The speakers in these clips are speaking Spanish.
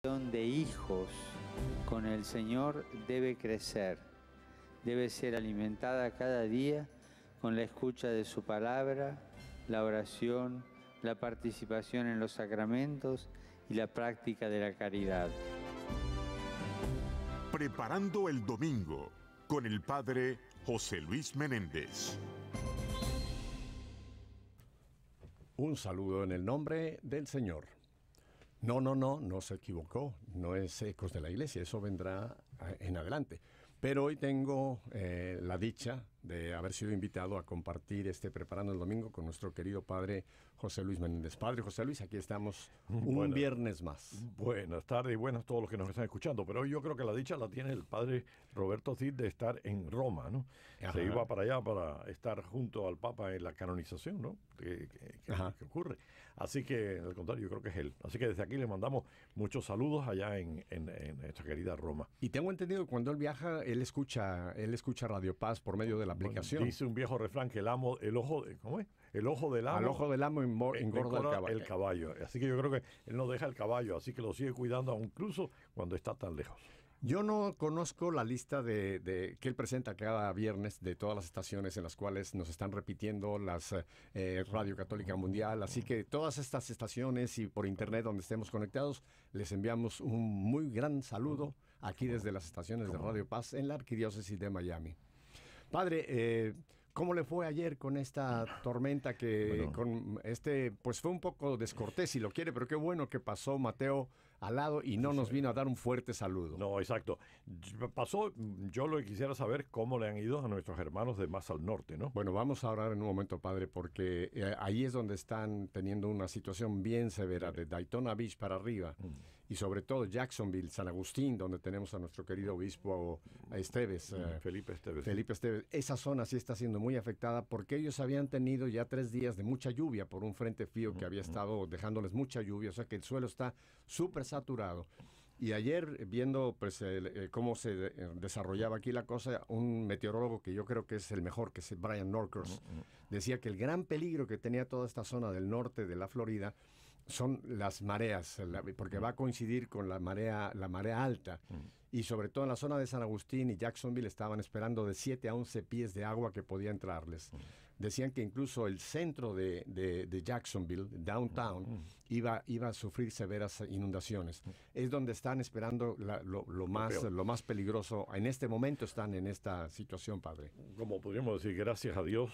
de hijos con el Señor debe crecer, debe ser alimentada cada día con la escucha de su palabra, la oración, la participación en los sacramentos y la práctica de la caridad. Preparando el domingo con el Padre José Luis Menéndez. Un saludo en el nombre del Señor. No se equivocó, no es Ecos de la Iglesia, eso vendrá en adelante. Pero hoy tengo la dicha de haber sido invitado a compartir Preparando el Domingo con nuestro querido Padre José Luis Menéndez. Padre José Luis, aquí estamos un viernes más. Buenas tardes y buenas a todos los que nos están escuchando. Pero hoy yo creo que la dicha la tiene el Padre Roberto Cid de estar en Roma, ¿no? Ajá. Se iba para allá para estar junto al Papa en la canonización, ¿no? Que ocurre. Así que, al contrario, yo creo que es él. Así que desde aquí le mandamos muchos saludos allá en nuestra querida Roma. Y tengo entendido que cuando él viaja, él escucha Radio Paz por medio de la aplicación. Bueno, dice un viejo refrán que el ojo del amo. Al ojo del amo engorda el caballo. Así que yo creo que él no deja el caballo, así que lo sigue cuidando incluso cuando está tan lejos. Yo no conozco la lista de que él presenta cada viernes de todas las estaciones en las cuales nos están repitiendo las Radio Católica Mundial, así que todas estas estaciones y por internet donde estemos conectados, les enviamos un muy gran saludo aquí desde las estaciones de Radio Paz en la Arquidiócesis de Miami. Padre, ¿cómo le fue ayer con esta tormenta que pues fue un poco descortés si lo quiere, pero qué bueno que pasó Mateo al lado y no nos vino a dar un fuerte saludo? No, exacto. Pasó, yo lo que quisiera saber cómo le han ido a nuestros hermanos de más al norte, ¿no? Bueno, vamos a orar en un momento, Padre, porque ahí es donde están teniendo una situación bien severa, de Daytona Beach para arriba, y sobre todo Jacksonville, San Agustín, donde tenemos a nuestro querido obispo Esteves. Felipe Esteves. Esa zona sí está siendo muy afectada porque ellos habían tenido ya 3 días de mucha lluvia por un frente frío que había estado dejándoles mucha lluvia, o sea que el suelo está súper saturado. Y ayer, viendo pues, cómo se desarrollaba aquí la cosa, un meteorólogo que yo creo que es el mejor, que es Brian Norcross, decía que el gran peligro que tenía toda esta zona del norte de la Florida son las mareas, porque va a coincidir con la marea alta. Y sobre todo en la zona de San Agustín y Jacksonville estaban esperando de 7 a 11 pies de agua que podía entrarles. Decían que incluso el centro de Jacksonville, downtown, iba a sufrir severas inundaciones. Es donde están esperando lo más peligroso. En este momento están en esta situación, Padre. Como podríamos decir, gracias a Dios,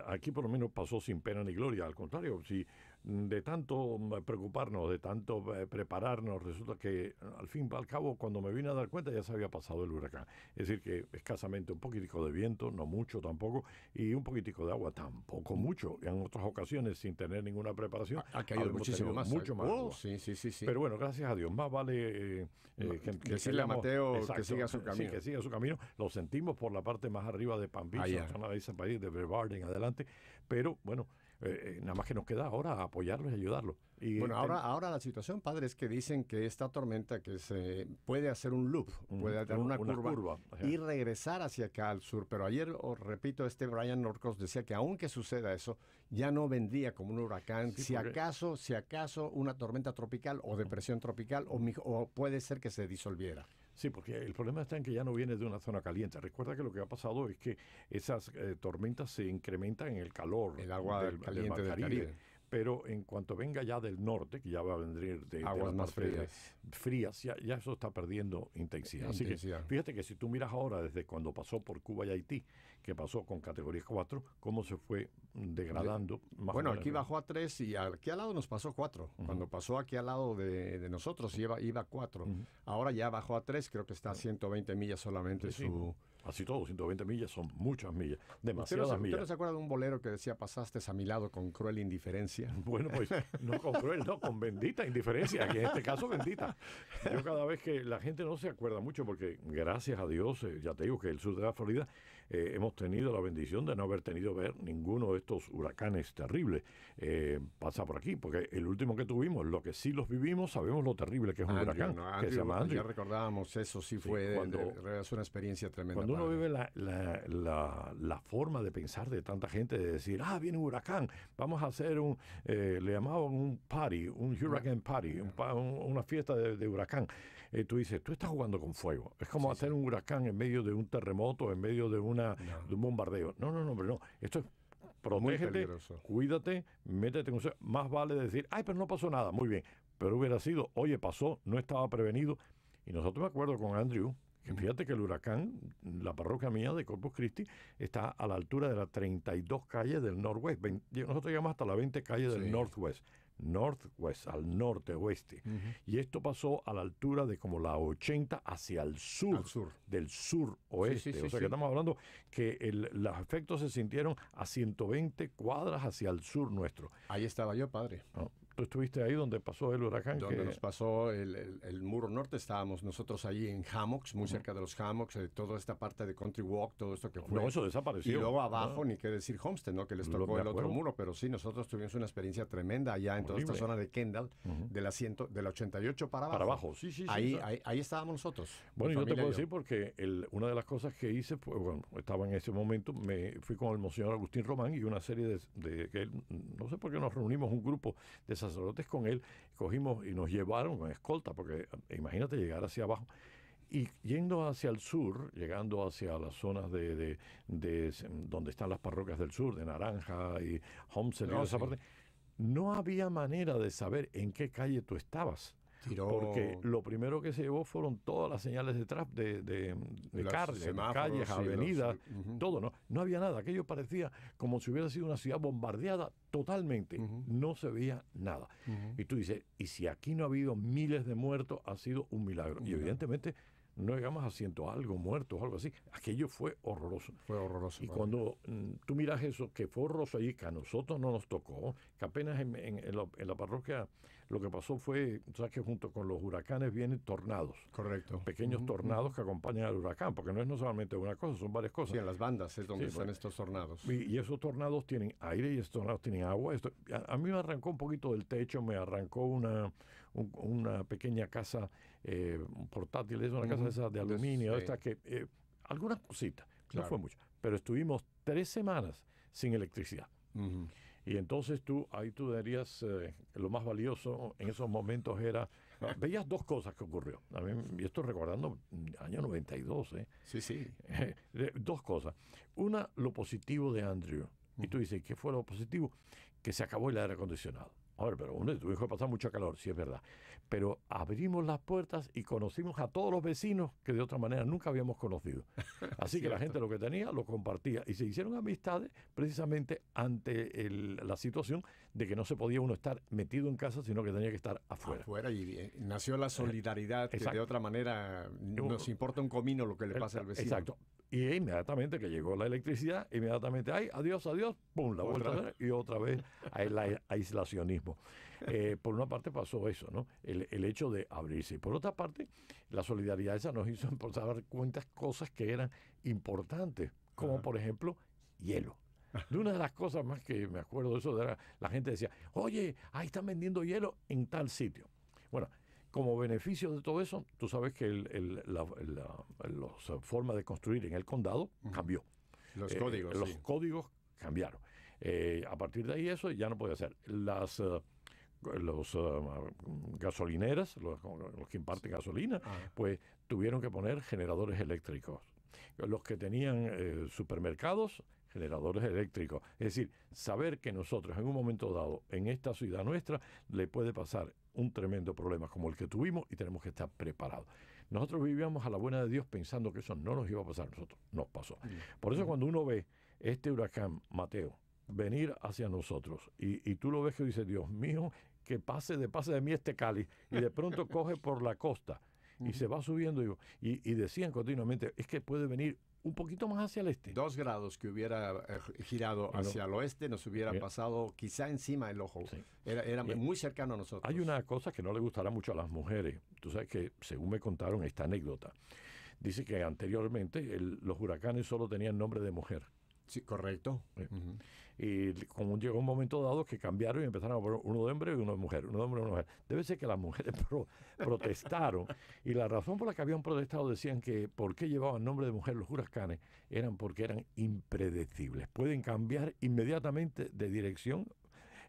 aquí por lo menos pasó sin pena ni gloria. Al contrario, si de tanto preocuparnos, de tanto prepararnos, resulta que al fin y al cabo, cuando me vine a dar cuenta, ya se había pasado el huracán. Es decir, que escasamente un poquitico de viento, no mucho tampoco, y un poquitico de agua, tampoco mucho. En otras ocasiones, sin tener ninguna preparación, ha caído muchísimo más. Mucho más agua. Sí. Pero bueno, gracias a Dios, más vale que decirle a Mateo que siga su camino. Sí, que siga su camino. Lo sentimos por la parte más arriba de Palm Beach, la zona de ese país, de Brevard en adelante, pero bueno, nada más que nos queda ahora apoyarlos y ayudarlos. Y bueno, ahora la situación, Padre, es que dicen que esta tormenta que se puede hacer un loop, puede dar una curva y regresar hacia acá al sur. Pero ayer, os repito, Brian Norcross decía que aunque suceda eso, ya no vendría como un huracán, sí, si acaso una tormenta tropical o depresión tropical, o puede ser que se disolviera. Sí, porque el problema está en que ya no viene de una zona caliente. Recuerda que lo que ha pasado es que esas tormentas se incrementan en el calor. El agua caliente del Caribe. Pero en cuanto venga ya del norte, que ya va a venir de aguas de más frías, ya eso está perdiendo intensidad. Así que fíjate que si tú miras ahora desde cuando pasó por Cuba y Haití, que pasó con categoría 4, cómo se fue degradando. Bueno, aquí bajó a 3 y aquí al lado nos pasó 4. Cuando pasó aquí al lado de nosotros iba a 4. Ahora ya bajó a 3, creo que está a 120 millas solamente su... Así todo, 120 millas son muchas millas, demasiadas millas. ¿Usted no se acuerda de un bolero que decía, pasaste a mi lado con cruel indiferencia? Bueno, pues no con cruel, no, con bendita indiferencia, que en este caso bendita. Yo cada vez que la gente no se acuerda mucho, porque gracias a Dios, ya te digo que el sur de la Florida hemos tenido la bendición de no haber tenido ver ninguno de estos huracanes terribles pasa por aquí, porque el último que tuvimos, lo que sí los vivimos, sabemos lo terrible que es un huracán, que se llama Andrew. Ya recordábamos eso, sí fue es una experiencia tremenda. Cuando uno vive la forma de pensar de tanta gente, de decir, viene un huracán, vamos a hacer le llamaban un party, un hurricane party, una fiesta de huracán. Tú dices, tú estás jugando con fuego. Es como hacer un huracán en medio de un terremoto, en medio de un bombardeo. No, hombre, no. Esto es protégete, cuídate, métete en un... Más vale decir, pero no pasó nada. Muy bien. Pero hubiera sido, oye, pasó, no estaba prevenido. Y nosotros me acuerdo con Andrew, que fíjate que el huracán, la parroquia mía de Corpus Christi, está a la altura de las 32 calles del Northwest. Nosotros llegamos hasta las 20 calles del Northwest, al norte-oeste. Y esto pasó a la altura de como la 80 hacia el sur, del sur-oeste. O sea que estamos hablando que los efectos se sintieron a 120 cuadras hacia el sur nuestro. Ahí estaba yo, padre. ¿Tú estuviste ahí donde pasó el huracán? Donde nos pasó el muro norte, estábamos nosotros allí en hammocks, muy cerca de los hammocks, toda esta parte de Country Walk, todo esto que fue. No, eso desapareció. Y luego abajo, ni qué decir Homestead, ¿no? Que les tocó el otro muro, pero sí, nosotros tuvimos una experiencia tremenda allá en toda esta zona de Kendall, del 88 para abajo. Para abajo, sí. Ahí estábamos nosotros. Bueno, yo te puedo decir porque una de las cosas que hice, pues, bueno, estaba en ese momento, me fui con el Monseñor Agustín Román y una serie de que no sé por qué nos reunimos un grupo de sacerdotes con él, cogimos y nos llevaron con escolta, porque imagínate llegar hacia abajo y yendo hacia el sur, llegando hacia las zonas de donde están las parroquias del sur, de Naranja y Homestead y esa parte, no había manera de saber en qué calle tú estabas. Porque lo primero que se llevó fueron todas las señales de calles, avenidas, todo, no había nada. Aquello parecía como si hubiera sido una ciudad bombardeada totalmente. No se veía nada. Y tú dices, y si aquí no ha habido miles de muertos, ha sido un milagro. Y evidentemente no llegamos a 100 algo muertos o algo así. Aquello fue horroroso. Y cuando tú miras eso, que fue horroroso allí, que a nosotros no nos tocó, que apenas en la parroquia lo que pasó fue, tú sabes que junto con los huracanes vienen tornados. Correcto. Pequeños tornados que acompañan al huracán, porque no solamente una cosa, son varias cosas. Sí, en las bandas es donde están estos tornados. Y esos tornados tienen aire y esos tornados tienen agua. A mí me arrancó un poquito del techo, me arrancó una pequeña casa portátil, es una casa esa de aluminio, algunas cositas, no fue mucho, pero estuvimos 3 semanas sin electricidad. Y entonces ahí tú dirías, lo más valioso en esos momentos era, veías 2 cosas que ocurrió. A mí, y esto recordando año 92, Sí. 2 cosas. Una, lo positivo de Andrew. Y tú dices, ¿qué fue lo positivo? Que se acabó el aire acondicionado. A ver, pero tuvimos que pasar mucho calor, sí es verdad. Pero abrimos las puertas y conocimos a todos los vecinos que de otra manera nunca habíamos conocido. Así que la gente lo que tenía lo compartía. Y se hicieron amistades precisamente ante la situación de que no se podía uno estar metido en casa, sino que tenía que estar afuera. Y nació la solidaridad, que de otra manera nos importa un comino lo que le pasa al vecino. Exacto. Y inmediatamente que llegó la electricidad, inmediatamente, adiós, pum, la vuelta y otra vez el aislacionismo. Por una parte pasó eso, ¿no? El hecho de abrirse. Y por otra parte, la solidaridad esa nos hizo empezar a dar cuenta de cosas que eran importantes, como por ejemplo, hielo. De una de las cosas más que me acuerdo de eso, era la gente decía, oye, ahí están vendiendo hielo en tal sitio. Bueno, como beneficio de todo eso, tú sabes que la forma de construir en el condado cambió. Los códigos. Los códigos cambiaron. A partir de ahí eso ya no podía ser. Los gasolineras, los que imparten gasolina, pues tuvieron que poner generadores eléctricos. Los que tenían supermercados, generadores eléctricos. Es decir, saber que nosotros en un momento dado, en esta ciudad nuestra, le puede pasar un tremendo problema como el que tuvimos y tenemos que estar preparados. Nosotros vivíamos a la buena de Dios pensando que eso no nos iba a pasar a nosotros. Nos pasó. Por eso cuando uno ve este huracán Mateo venir hacia nosotros y tú lo ves que dice, Dios mío, que pase de mí este cáliz, y de pronto coge por la costa y se va subiendo y decían continuamente, es que puede venir un poquito más hacia el este. 2 grados que hubiera girado hacia el oeste nos hubiera pasado quizá encima del ojo. Sí. Era muy cercano a nosotros. Hay una cosa que no le gustará mucho a las mujeres. Tú sabes que, según me contaron esta anécdota, dice que anteriormente los huracanes solo tenían nombre de mujer. Sí, correcto. Y como llegó un momento dado que cambiaron y empezaron a poner uno de hombre y uno de mujer, uno de hombre y uno de mujer. Debe ser que las mujeres protestaron, y la razón por la que habían protestado decían que por qué llevaban nombre de mujer los huracanes eran porque eran impredecibles. Pueden cambiar inmediatamente de dirección.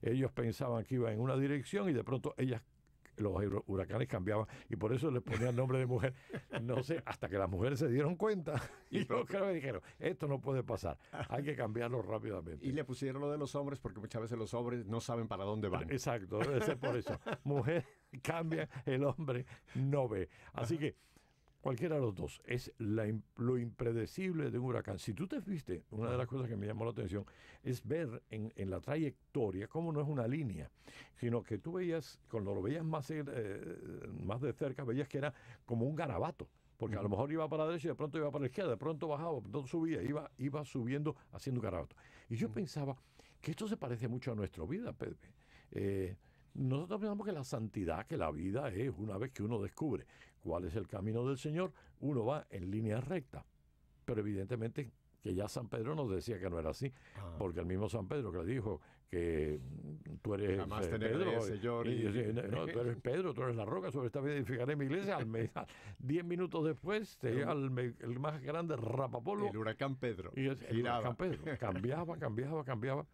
Ellos pensaban que iban en una dirección y de pronto los huracanes cambiaban, y por eso les ponían nombre de mujer. No sé, hasta que las mujeres se dieron cuenta y yo creo que dijeron, esto no puede pasar, hay que cambiarlo rápidamente. Y le pusieron lo de los hombres porque muchas veces los hombres no saben para dónde van. Exacto, debe ser por eso. Mujer cambia, el hombre no ve. Así que cualquiera de los dos, es lo impredecible de un huracán. Si tú te viste, una de las cosas que me llamó la atención es ver en la trayectoria cómo no es una línea, sino que tú veías, cuando lo veías más de cerca, veías que era como un garabato, porque a lo mejor iba para la derecha y de pronto iba para la izquierda, de pronto bajaba, de pronto subía, iba subiendo haciendo garabato. Y yo pensaba que esto se parece mucho a nuestra vida, Pepe. Nosotros pensamos que la santidad, que la vida es, una vez que uno descubre cuál es el camino del Señor, uno va en línea recta. Pero evidentemente que ya San Pedro nos decía que no era así, porque el mismo San Pedro que le dijo que tú eres Pedro, Señor, no, tú eres Pedro, tú eres la roca, sobre esta vida edificaré mi iglesia. 10 minutos después te llega el más grande rapapolvo. El huracán Pedro. Y el huracán Pedro cambiaba.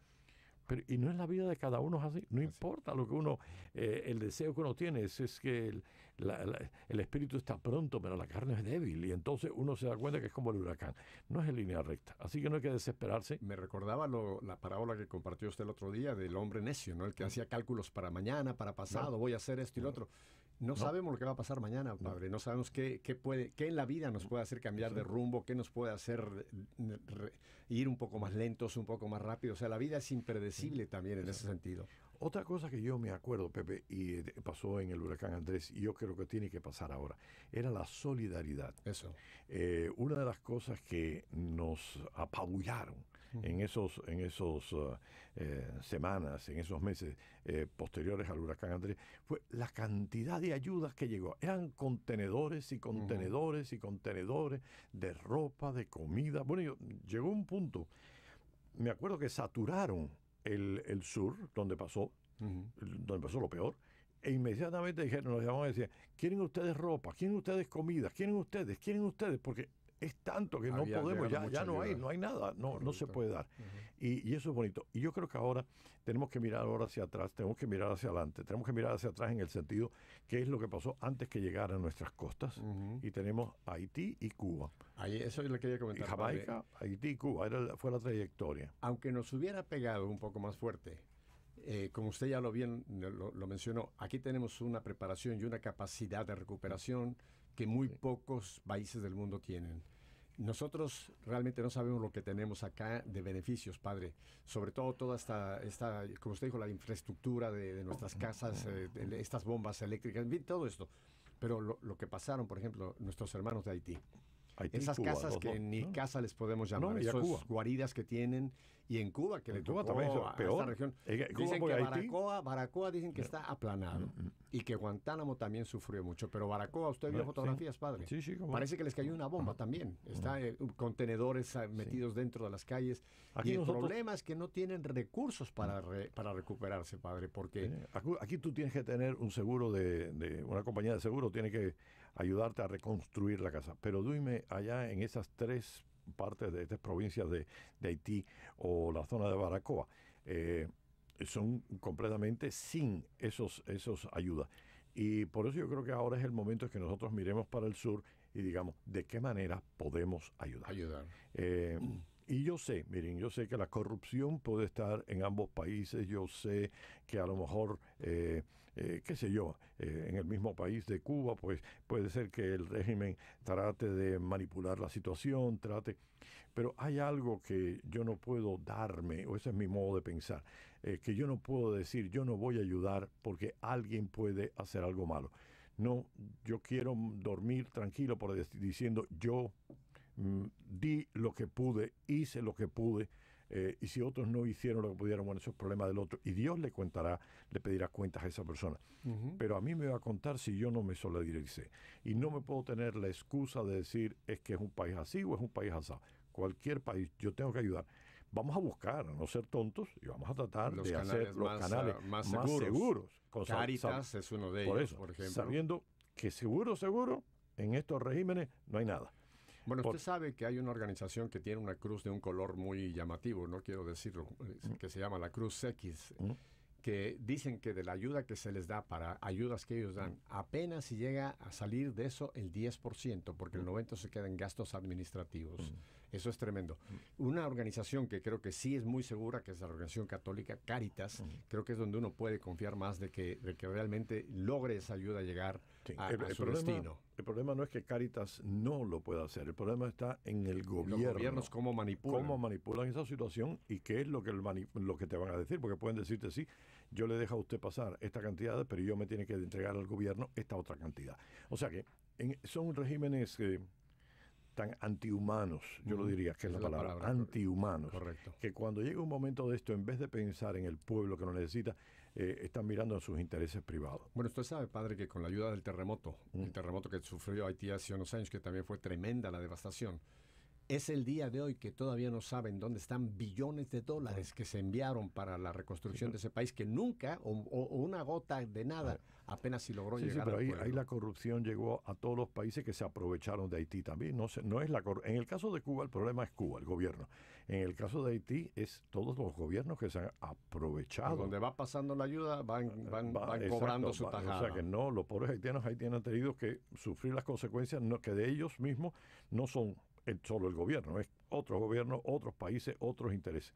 Pero, y no es la vida de cada uno así, no importa lo que uno, el deseo que uno tiene, es que el espíritu está pronto, pero la carne es débil, y entonces uno se da cuenta que es como el huracán, no es en línea recta, así que no hay que desesperarse. Me recordaba la parábola que compartió usted el otro día del hombre necio, ¿no? El que hacía cálculos para mañana, para pasado, voy a hacer esto y lo otro. No sabemos lo que va a pasar mañana, padre. No sabemos qué en la vida nos puede hacer cambiar de rumbo, qué nos puede hacer ir un poco más lentos, un poco más rápido. O sea, la vida es impredecible también en ese sentido. Otra cosa que yo me acuerdo, Pepe, y pasó en el huracán Andrés, y yo creo que tiene que pasar ahora, era la solidaridad. Eso. Una de las cosas que nos apabullaron en esos semanas, en esos meses posteriores al huracán Andrés, fue la cantidad de ayudas que llegó. Eran contenedores y contenedores y contenedores de ropa, de comida. Bueno, llegó un punto, me acuerdo que saturaron el sur, donde pasó lo peor, e inmediatamente nos llamaron y decían, ¿quieren ustedes ropa? ¿Quieren ustedes comida? ¿Quieren ustedes? Porque es tanto que no podemos, ya no hay nada, no se puede dar. Y eso es bonito. Y yo creo que ahora tenemos que mirar ahora hacia atrás, tenemos que mirar hacia adelante, tenemos que mirar hacia atrás en el sentido que es lo que pasó antes que llegaran a nuestras costas. Y tenemos Haití y Cuba. Eso yo le quería comentar. Y Jamaica, Haití y Cuba, fue la trayectoria. Aunque nos hubiera pegado un poco más fuerte, como usted ya lo mencionó, aquí tenemos una preparación y una capacidad de recuperación que muy pocos países del mundo tienen. Nosotros realmente no sabemos lo que tenemos acá de beneficios, padre. Sobre todo toda esta como usted dijo, la infraestructura de nuestras casas, estas bombas eléctricas, todo esto. Pero lo que pasaron, por ejemplo, nuestros hermanos de Haití. Esas Cuba, casas que ni casa les podemos llamar, esas guaridas que tienen, y en Cuba, que le tocó también a esta región, dicen que Baracoa dicen que está aplanado, y que Guantánamo también sufrió mucho, pero Baracoa, usted vio fotografías, padre, parece que les cayó una bomba también, está contenedores metidos dentro de las calles, y el problema es que no tienen recursos para recuperarse, padre, porque... Aquí tú tienes que tener un seguro de una compañía de seguro, tiene que ayudarte a reconstruir la casa, pero dime, allá en esas tres partes de estas provincias de Haití o la zona de Baracoa, son completamente sin esos ayudas. Y por eso yo creo que ahora es el momento en que nosotros miremos para el sur y digamos, ¿de qué manera podemos ayudar? Y yo sé que la corrupción puede estar en ambos países, yo sé que a lo mejor, qué sé yo, en el mismo país de Cuba, pues puede ser que el régimen trate de manipular la situación, pero hay algo que yo no puedo darme, o ese es mi modo de pensar, que yo no puedo decir, yo no voy a ayudar porque alguien puede hacer algo malo. No, yo quiero dormir tranquilo diciendo yo di lo que pude, hice lo que pude, y si otros no hicieron lo que pudieron, bueno, eso es problema del otro, y Dios le pedirá cuentas a esa persona. Pero a mí me va a contar si yo no me solidaricé, y no me puedo tener la excusa de decir es que es un país así o es un país asado. Cualquier país, yo tengo que ayudar. vamos a buscar, a no ser tontos, y vamos a tratar Los de hacer canales los más, canales más más seguros. Cáritas es uno de ellos, por ejemplo. Sabiendo que seguro, en estos regímenes no hay nada. Bueno, usted sabe que hay una organización que tiene una cruz de un color muy llamativo, no quiero decirlo, que se llama la Cruz X, que dicen que de la ayuda que se les da para ayudas que ellos dan, apenas si llega a salir de eso el 10%, porque el 90% se queda en gastos administrativos. Eso es tremendo. Una organización que creo que sí es muy segura, que es la organización católica Cáritas, creo que es donde uno puede confiar más de que realmente logre esa ayuda llegar a su destino. El problema no es que Cáritas no lo pueda hacer, el problema está en el gobierno. Los gobiernos cómo manipulan esa situación y qué es lo que te van a decir, porque pueden decirte, sí, yo le dejo a usted pasar esta cantidad, pero yo me tiene que entregar al gobierno esta otra cantidad. O sea que son regímenes tan antihumanos, yo lo diría que es la palabra, antihumanos, correcto. Que cuando llega un momento de esto, en vez de pensar en el pueblo que lo necesita, están mirando en sus intereses privados. Bueno, usted sabe, padre, que con la ayuda del terremoto, el terremoto que sufrió Haití hace unos años, que también fue tremenda la devastación, es el día de hoy que todavía no saben dónde están billones de dólares que se enviaron para la reconstrucción de ese país, que nunca, o una gota de nada, apenas si logró llegar pero al pueblo. ahí la corrupción llegó a todos los países que se aprovecharon de Haití también. No es en el caso de Cuba, el problema es Cuba, el gobierno. En el caso de Haití, es todos los gobiernos que se han aprovechado. Donde va pasando la ayuda, van cobrando su tajada. O sea que no, los pobres haitianos han tenido que sufrir las consecuencias que de ellos mismos no son solo el gobierno, es otros gobiernos, otros países, otros intereses.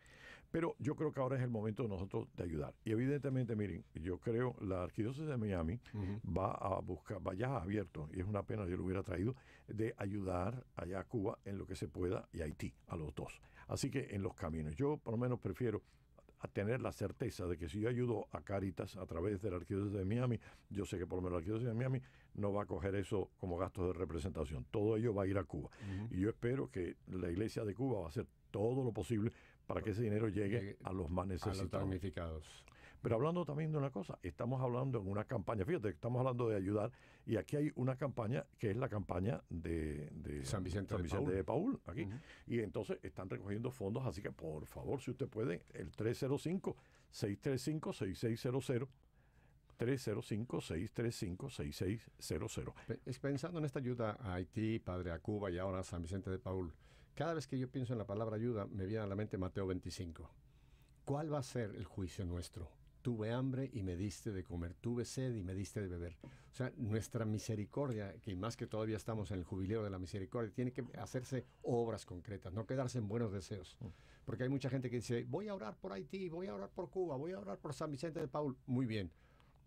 Pero yo creo que ahora es el momento de nosotros de ayudar. Y evidentemente, miren, yo creo la Arquidiócesis de Miami va a buscar, ya abierto, y es una pena, yo lo hubiera traído, de ayudar allá a Cuba en lo que se pueda y a Haití, a los dos. Así que en los caminos, yo por lo menos prefiero a tener la certeza de que si yo ayudo a Cáritas a través de la Arquidiócesis de Miami, yo sé que por lo menos la Arquidiócesis de Miami no va a coger eso como gastos de representación. Todo ello va a ir a Cuba. Y yo espero que la Iglesia de Cuba va a hacer todo lo posible para que ese dinero llegue a los más necesitados. A los damnificados. Pero hablando también de una cosa, estamos hablando en una campaña, fíjate, estamos hablando de ayudar, y aquí hay una campaña que es la campaña de San Vicente de Paúl, aquí. Y entonces están recogiendo fondos, así que por favor, si usted puede, el 305-635-6600, 305-635-6600. Pensando en esta ayuda a Haití, padre, a Cuba y ahora a San Vicente de Paúl, cada vez que yo pienso en la palabra ayuda, me viene a la mente Mateo 25. ¿Cuál va a ser el juicio nuestro? Tuve hambre y me diste de comer, tuve sed y me diste de beber. O sea, nuestra misericordia, que más que todavía estamos en el jubileo de la misericordia, tiene que hacerse obras concretas, no quedarse en buenos deseos. Porque hay mucha gente que dice, voy a orar por Haití, voy a orar por Cuba, voy a orar por San Vicente de Paúl. Muy bien.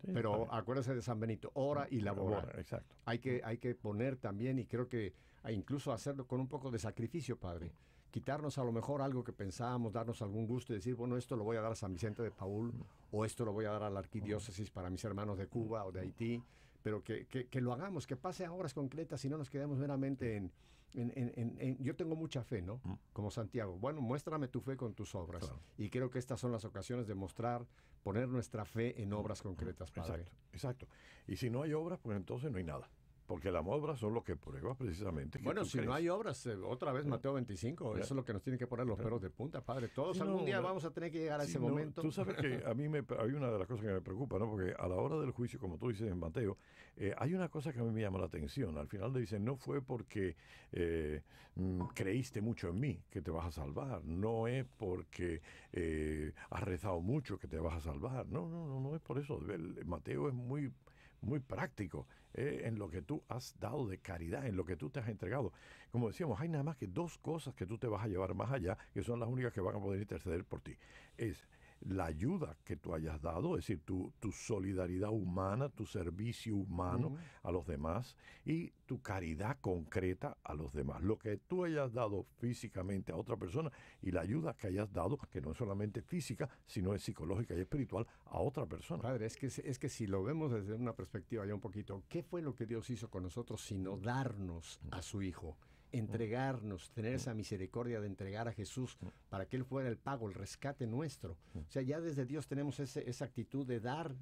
Sí, pero acuérdese de San Benito, ora y labora. Exacto. Hay que poner también, y creo que incluso hacerlo con un poco de sacrificio, padre. Quitarnos a lo mejor algo que pensábamos, darnos algún gusto y decir, bueno, esto lo voy a dar a San Vicente de Paúl, o esto lo voy a dar a la arquidiócesis para mis hermanos de Cuba o de Haití, pero que lo hagamos, que pase a obras concretas y no nos quedemos meramente yo tengo mucha fe, ¿no? Como Santiago. Bueno, muéstrame tu fe con tus obras. Claro. Y creo que estas son las ocasiones de poner nuestra fe en obras concretas, padre. Exacto. Y si no hay obras, pues entonces no hay nada. Porque las obras son lo que prueba precisamente. Bueno, si no hay obras, otra vez Mateo 25, eso es lo que nos tiene que poner los pelos de punta, padre. Todos algún día vamos a tener que llegar a ese momento. Tú sabes que a mí hay una de las cosas que me preocupa, ¿no? Porque a la hora del juicio, como tú dices en Mateo, hay una cosa que a mí me llama la atención. Al final le dicen, no fue porque creíste mucho en mí que te vas a salvar. No es porque has rezado mucho que te vas a salvar. No es por eso. Mateo es muy práctico en lo que tú has dado de caridad, en lo que tú te has entregado. Como decíamos, hay nada más que dos cosas que tú te vas a llevar más allá, que son las únicas que van a poder interceder por ti. Es la ayuda que tú hayas dado, es decir, tu solidaridad humana, tu servicio humano a los demás y tu caridad concreta a los demás. Lo que tú hayas dado físicamente a otra persona y la ayuda que hayas dado, que no es solamente física, sino es psicológica y espiritual, a otra persona. Padre, es que si lo vemos desde una perspectiva ya un poquito, ¿qué fue lo que Dios hizo con nosotros sino darnos a su Hijo? Entregarnos, tener esa misericordia de entregar a Jesús para que Él fuera el pago, el rescate nuestro. O sea, ya desde Dios tenemos esa actitud de dar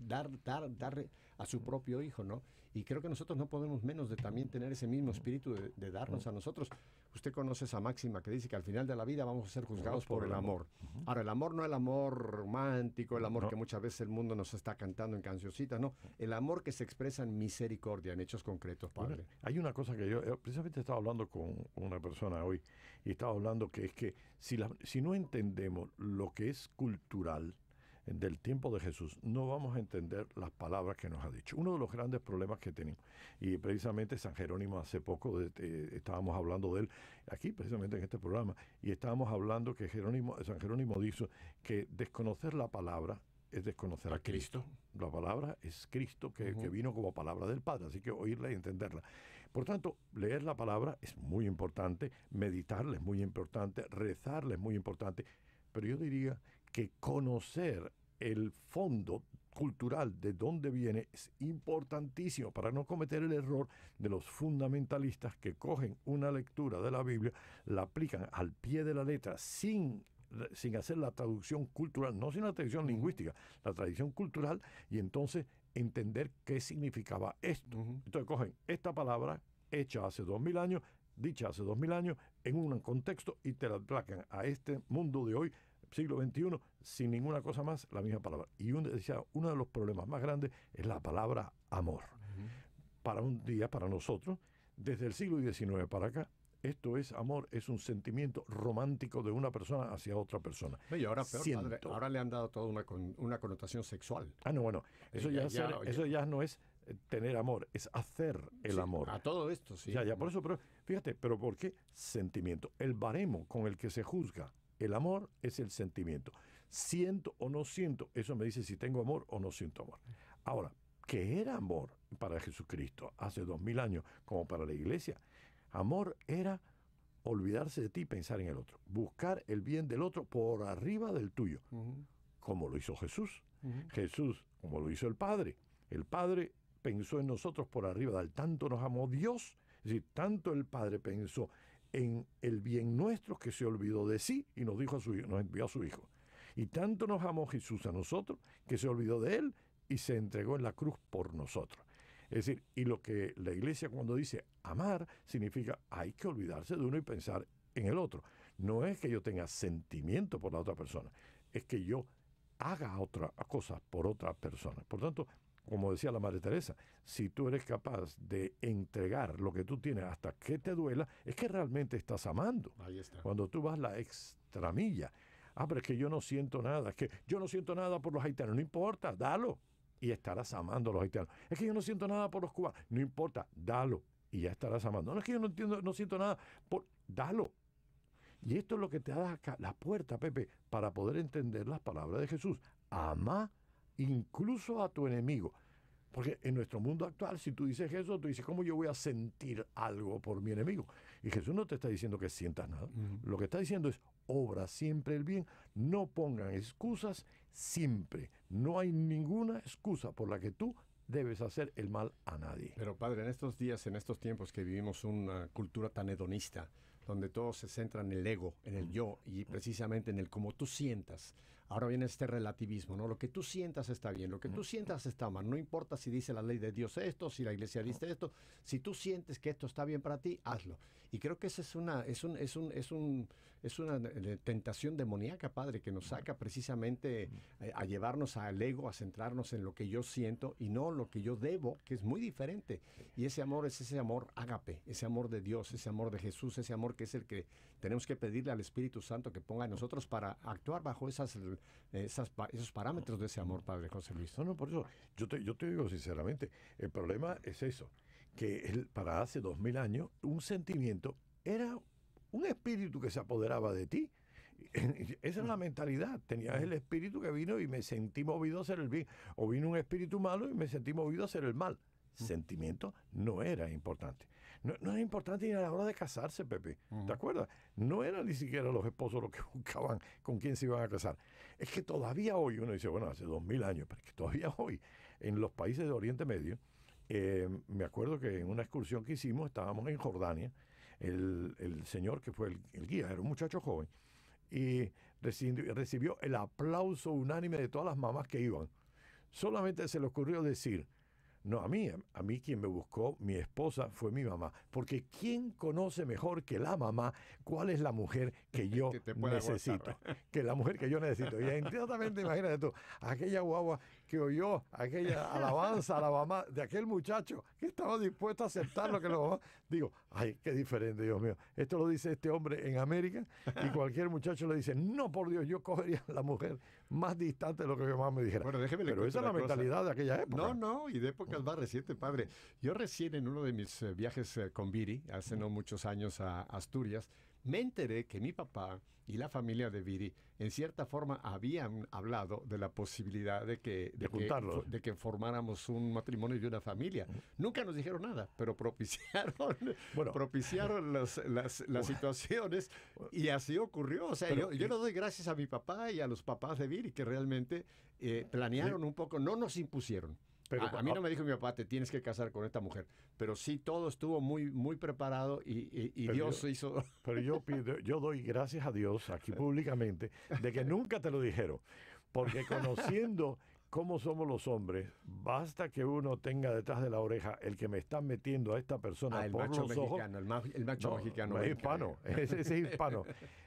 a su propio Hijo, ¿no? Y creo que nosotros no podemos menos de también tener ese mismo espíritu de darnos a nosotros. usted conoce esa máxima que dice que al final de la vida vamos a ser juzgados por por el el amor. amor. Ahora, el amor no es el amor romántico, el amor No. que muchas veces el mundo nos está cantando en cancioncitas, no. El amor que se expresa en misericordia, en hechos concretos, Bueno, Padre. hay una cosa que yo precisamente estaba hablando con una persona hoy y estaba hablando que es que si no entendemos lo que es cultural del tiempo de Jesús, no vamos a entender las palabras que nos ha dicho. Uno de los grandes problemas que tenemos, y precisamente San Jerónimo hace poco estábamos hablando de él aquí, precisamente en este programa, y estábamos hablando que San Jerónimo dijo que desconocer la palabra es desconocer a Cristo. La palabra es Cristo que vino como palabra del Padre, así que oírla y entenderla. Por tanto, leer la palabra es muy importante, meditarla es muy importante, rezarla es muy importante, pero yo diría que conocer el fondo cultural de dónde viene es importantísimo para no cometer el error de los fundamentalistas que cogen una lectura de la Biblia, la aplican al pie de la letra sin hacer la traducción cultural, no sin la traducción lingüística, la tradición cultural, y entonces entender qué significaba esto. Entonces cogen esta palabra hecha hace 2000 años, dicha hace 2000 años, en un contexto y te la aplacan a este mundo de hoy, siglo XXI, sin ninguna cosa más, la misma palabra. Y uno de los problemas más grandes es la palabra amor. Para un día, para nosotros, desde el siglo XIX para acá, esto es amor, es un sentimiento romántico de una persona hacia otra persona. No, y ahora peor, Siento. Padre, ahora le han dado toda una connotación sexual. Ah, no, bueno, eso Ya, ya no es tener amor, es hacer el Sí, amor. A todo esto, sí. Ya, por eso, pero fíjate, pero ¿por qué sentimiento? El baremo con el que se juzga el amor es el sentimiento. Siento o no siento, eso me dice si tengo amor o no siento amor. Ahora, ¿qué era amor para Jesucristo hace 2000 años como para la iglesia? Amor era olvidarse de ti y pensar en el otro. Buscar el bien del otro por arriba del tuyo. Como lo hizo Jesús. Jesús, como lo hizo el Padre. El Padre pensó en nosotros por arriba del tanto nos amó Dios. Es decir, tanto el Padre pensó en el bien nuestro que se olvidó de sí y nos dijo nos envió a su Hijo. Y tanto nos amó Jesús a nosotros que se olvidó de él y se entregó en la cruz por nosotros. Es decir, y lo que la iglesia cuando dice amar significa hay que olvidarse de uno y pensar en el otro. No es que yo tenga sentimiento por la otra persona, es que yo haga otras cosas por otra persona. Por tanto, como decía la Madre Teresa, si tú eres capaz de entregar lo que tú tienes hasta que te duela, es que realmente estás amando. Ahí está. Cuando tú vas la extramilla, pero es que yo no siento nada, es que yo no siento nada por los haitianos, no importa, dalo. Y estarás amando a los haitianos. Es que yo no siento nada por los cubanos, no importa, dalo. Y ya estarás amando. No es que yo no siento nada por, dalo. Y esto es lo que te da acá la puerta, Pepe, para poder entender las palabras de Jesús. Ama incluso a tu enemigo. Porque en nuestro mundo actual, si tú dices eso, tú dices, ¿cómo yo voy a sentir algo por mi enemigo? Y Jesús no te está diciendo que sientas nada. Lo que está diciendo es, obra siempre el bien, no pongan excusas siempre. No hay ninguna excusa por la que tú debes hacer el mal a nadie. Pero Padre, en estos días, en estos tiempos que vivimos una cultura tan hedonista, donde todo se centra en el ego, en el yo y precisamente en el cómo tú sientas. Ahora viene este relativismo, ¿no? Lo que tú sientas está bien, lo que tú sientas está mal. No importa si dice la ley de Dios esto, si la iglesia dice esto. Si tú sientes que esto está bien para ti, hazlo. Y creo que esa es una tentación demoníaca, Padre, que nos saca precisamente a llevarnos al ego, a centrarnos en lo que yo siento y no lo que yo debo, que es muy diferente. Y ese amor es ese amor ágape, ese amor de Dios, ese amor de Jesús, ese amor que es el que tenemos que pedirle al Espíritu Santo que ponga en nosotros para actuar bajo esos parámetros de ese amor, Padre José Luis. No, por eso, yo te digo sinceramente, el problema es eso, que para hace 2000 años un sentimiento era un espíritu que se apoderaba de ti. Esa es la mentalidad. Tenías el espíritu que vino y me sentí movido a hacer el bien. O vino un espíritu malo y me sentí movido a hacer el mal. Sentimiento no era importante. No era importante ni a la hora de casarse, Pepe. ¿Te acuerdas? No eran ni siquiera los esposos los que buscaban con quién se iban a casar. Es que todavía hoy, uno dice, bueno, hace 2000 años, pero es que todavía hoy, en los países de Oriente Medio, me acuerdo que en una excursión que hicimos, estábamos en Jordania, el señor que fue el guía, era un muchacho joven, y recibió el aplauso unánime de todas las mamás que iban. Solamente se le ocurrió decir, No, a mí quien me buscó, mi esposa, fue mi mamá. Porque ¿quién conoce mejor que la mamá cuál es la mujer que yo Que te pueda necesito? aguantar. Que la mujer que yo necesito. Y inmediatamente, imagínate tú, aquella guagua que oyó aquella alabanza a la mamá de aquel muchacho que estaba dispuesto a aceptar lo que la mamá... Digo, ay, qué diferente, Dios mío. Esto lo dice este hombre en América y cualquier muchacho le dice, no, por Dios, yo cogería a la mujer más distante de lo que mi mamá me dijera. Bueno, déjeme le Pero cuento esa es la una cosa. mentalidad de aquella época. No, y de épocas más recientes, padre. Yo recién en uno de mis viajes con Viri, hace no muchos años a Asturias, me enteré que mi papá y la familia de Viri, en cierta forma, habían hablado de la posibilidad juntarlos. de que formáramos un matrimonio y una familia. Nunca nos dijeron nada, pero propiciaron las situaciones y así ocurrió. O sea, yo le doy gracias a mi papá y a los papás de Viri que realmente planearon un poco, no nos impusieron. Pero, a mí no me dijo mi papá, te tienes que casar con esta mujer. Pero sí, todo estuvo muy, muy preparado y Dios hizo... Pero yo doy gracias a Dios aquí públicamente de que nunca te lo dijeron. Porque conociendo cómo somos los hombres, basta que uno tenga detrás de la oreja el que me están metiendo a esta persona el por macho los ojos. mexicano, el macho mexicano. No es hispano, ese es hispano.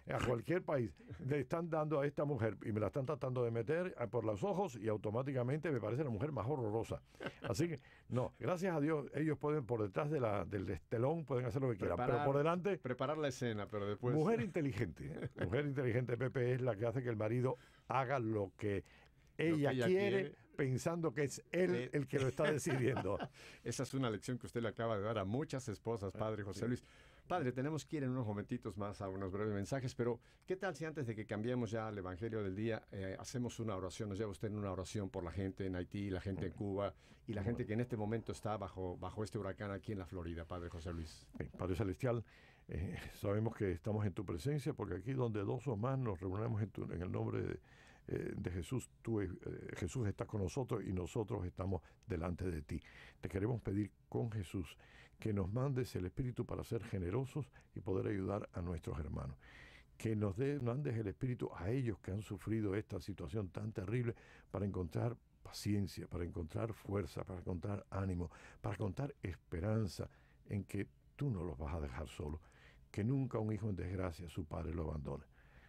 A cualquier país le están dando a esta mujer y me la están tratando de meter por los ojos y automáticamente me parece la mujer más horrorosa. Así que, no, gracias a Dios, ellos pueden por detrás del estelón, pueden hacer lo que quieran, pero por delante... Preparar la escena, pero después... Mujer inteligente, Pepe, es la que hace que el marido haga lo que ella quiere, pensando que es él el que lo está decidiendo. Esa es una lección que usted le acaba de dar a muchas esposas, padre José Luis. Padre, tenemos que ir en unos momentitos más a unos breves mensajes, pero ¿qué tal si antes de que cambiemos ya al Evangelio del día, hacemos una oración? Nos lleva usted en una oración por la gente en Haití, la gente en Cuba y la gente que en este momento está bajo este huracán aquí en la Florida, padre José Luis. Padre Celestial, sabemos que estamos en tu presencia porque aquí donde dos o más nos reunimos en el nombre de Jesús, Jesús está con nosotros y nosotros estamos delante de ti. Te queremos pedir con Jesús que nos mandes el Espíritu para ser generosos y poder ayudar a nuestros hermanos. Que nos mandes el Espíritu a ellos que han sufrido esta situación tan terrible para encontrar paciencia, para encontrar fuerza, para encontrar ánimo, para encontrar esperanza en que tú no los vas a dejar solos, que nunca un hijo en desgracia su padre lo abandone.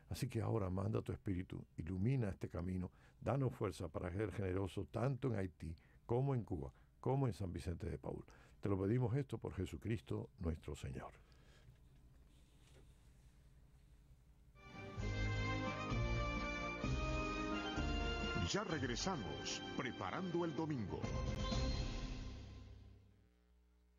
Así que ahora manda tu Espíritu, ilumina este camino, danos fuerza para ser generosos tanto en Haití como en Cuba, como en San Vicente de Paúl. Te lo pedimos esto por Jesucristo nuestro Señor. Ya regresamos, preparando el domingo.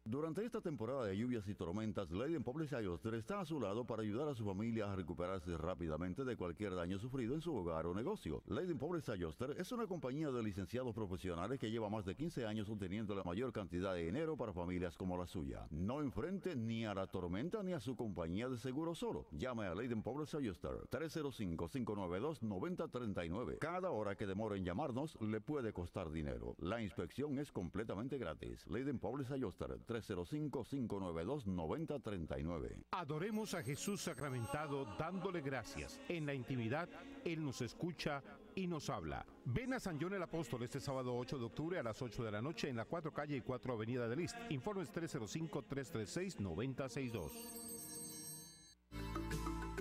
Durante esta temporada de lluvias y tormentas, Leiden Public Ayostre está a su lado para ayudar a su familia a recuperarse rápidamente de cualquier daño sufrido en su hogar o negocio. Leiden Public Ayostre es una compañía de licenciados profesionales que lleva más de 15 años obteniendo la mayor cantidad de dinero para familias como la suya. No enfrente ni a la tormenta ni a su compañía de seguro solo. Llame a Leiden Public Ayostre 305-592-9039. Cada hora que demore en llamarnos le puede costar dinero. La inspección es completamente gratis. Leiden Public Ayostre 305-592-9039. Adoremos a Jesús sacramentado dándole gracias. En la intimidad, Él nos escucha y nos habla. Ven a San John el Apóstol este sábado 8 de octubre a las 8 de la noche en la 4 calle y 4 avenida del East. Informes 305-336-9062.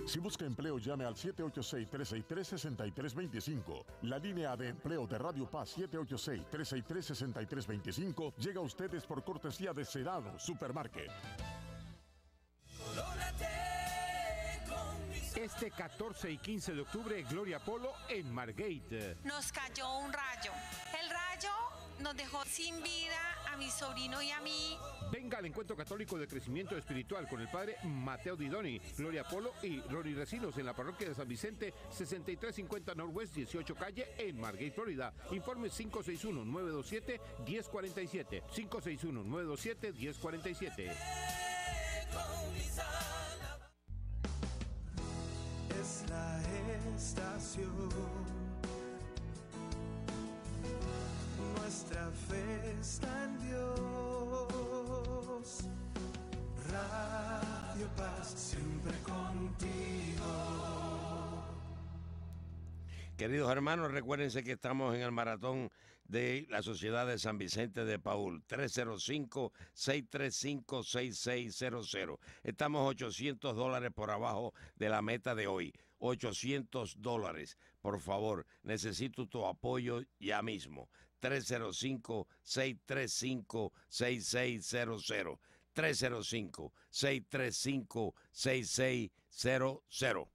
Si busca empleo, llame al 786-363-6325. La línea de empleo de Radio Paz 786-363-6325 llega a ustedes por cortesía de Cerado Supermarket. Este 14 y 15 de octubre, Gloria Polo en Margate. Nos cayó un rayo. El rayo nos dejó sin vida a mi sobrino y a mí. Venga al Encuentro Católico de Crecimiento Espiritual con el padre Mateo Didoni, Gloria Polo y Ronnie Recinos en la parroquia de San Vicente, 6350 Northwest 18 calle en Margate, Florida. Informe 561-927-1047. 561-927-1047. Es la estación. Nuestra fe está en Dios. Radio Paz, siempre contigo. Queridos hermanos, recuérdense que estamos en el maratón de la Sociedad de San Vicente de Paúl, 305-635-6600. Estamos $800 por abajo de la meta de hoy. $800. Por favor, necesito tu apoyo ya mismo. 305-635-6600. 305-635-6600.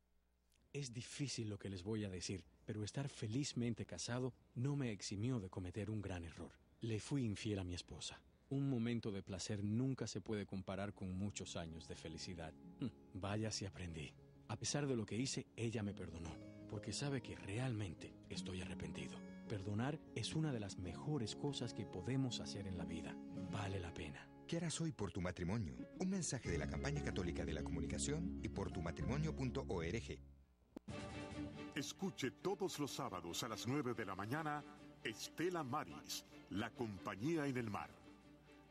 Es difícil lo que les voy a decir, pero estar felizmente casado no me eximió de cometer un gran error. Le fui infiel a mi esposa. Un momento de placer nunca se puede comparar con muchos años de felicidad. Vaya si aprendí. A pesar de lo que hice, ella me perdonó, porque sabe que realmente estoy arrepentido. Perdonar es una de las mejores cosas que podemos hacer en la vida. Vale la pena. ¿Qué harás hoy por tu matrimonio? Un mensaje de la Campaña Católica de la Comunicación y por tumatrimonio.org. Escuche todos los sábados a las 9 de la mañana Estela Maris, La Compañía en el Mar.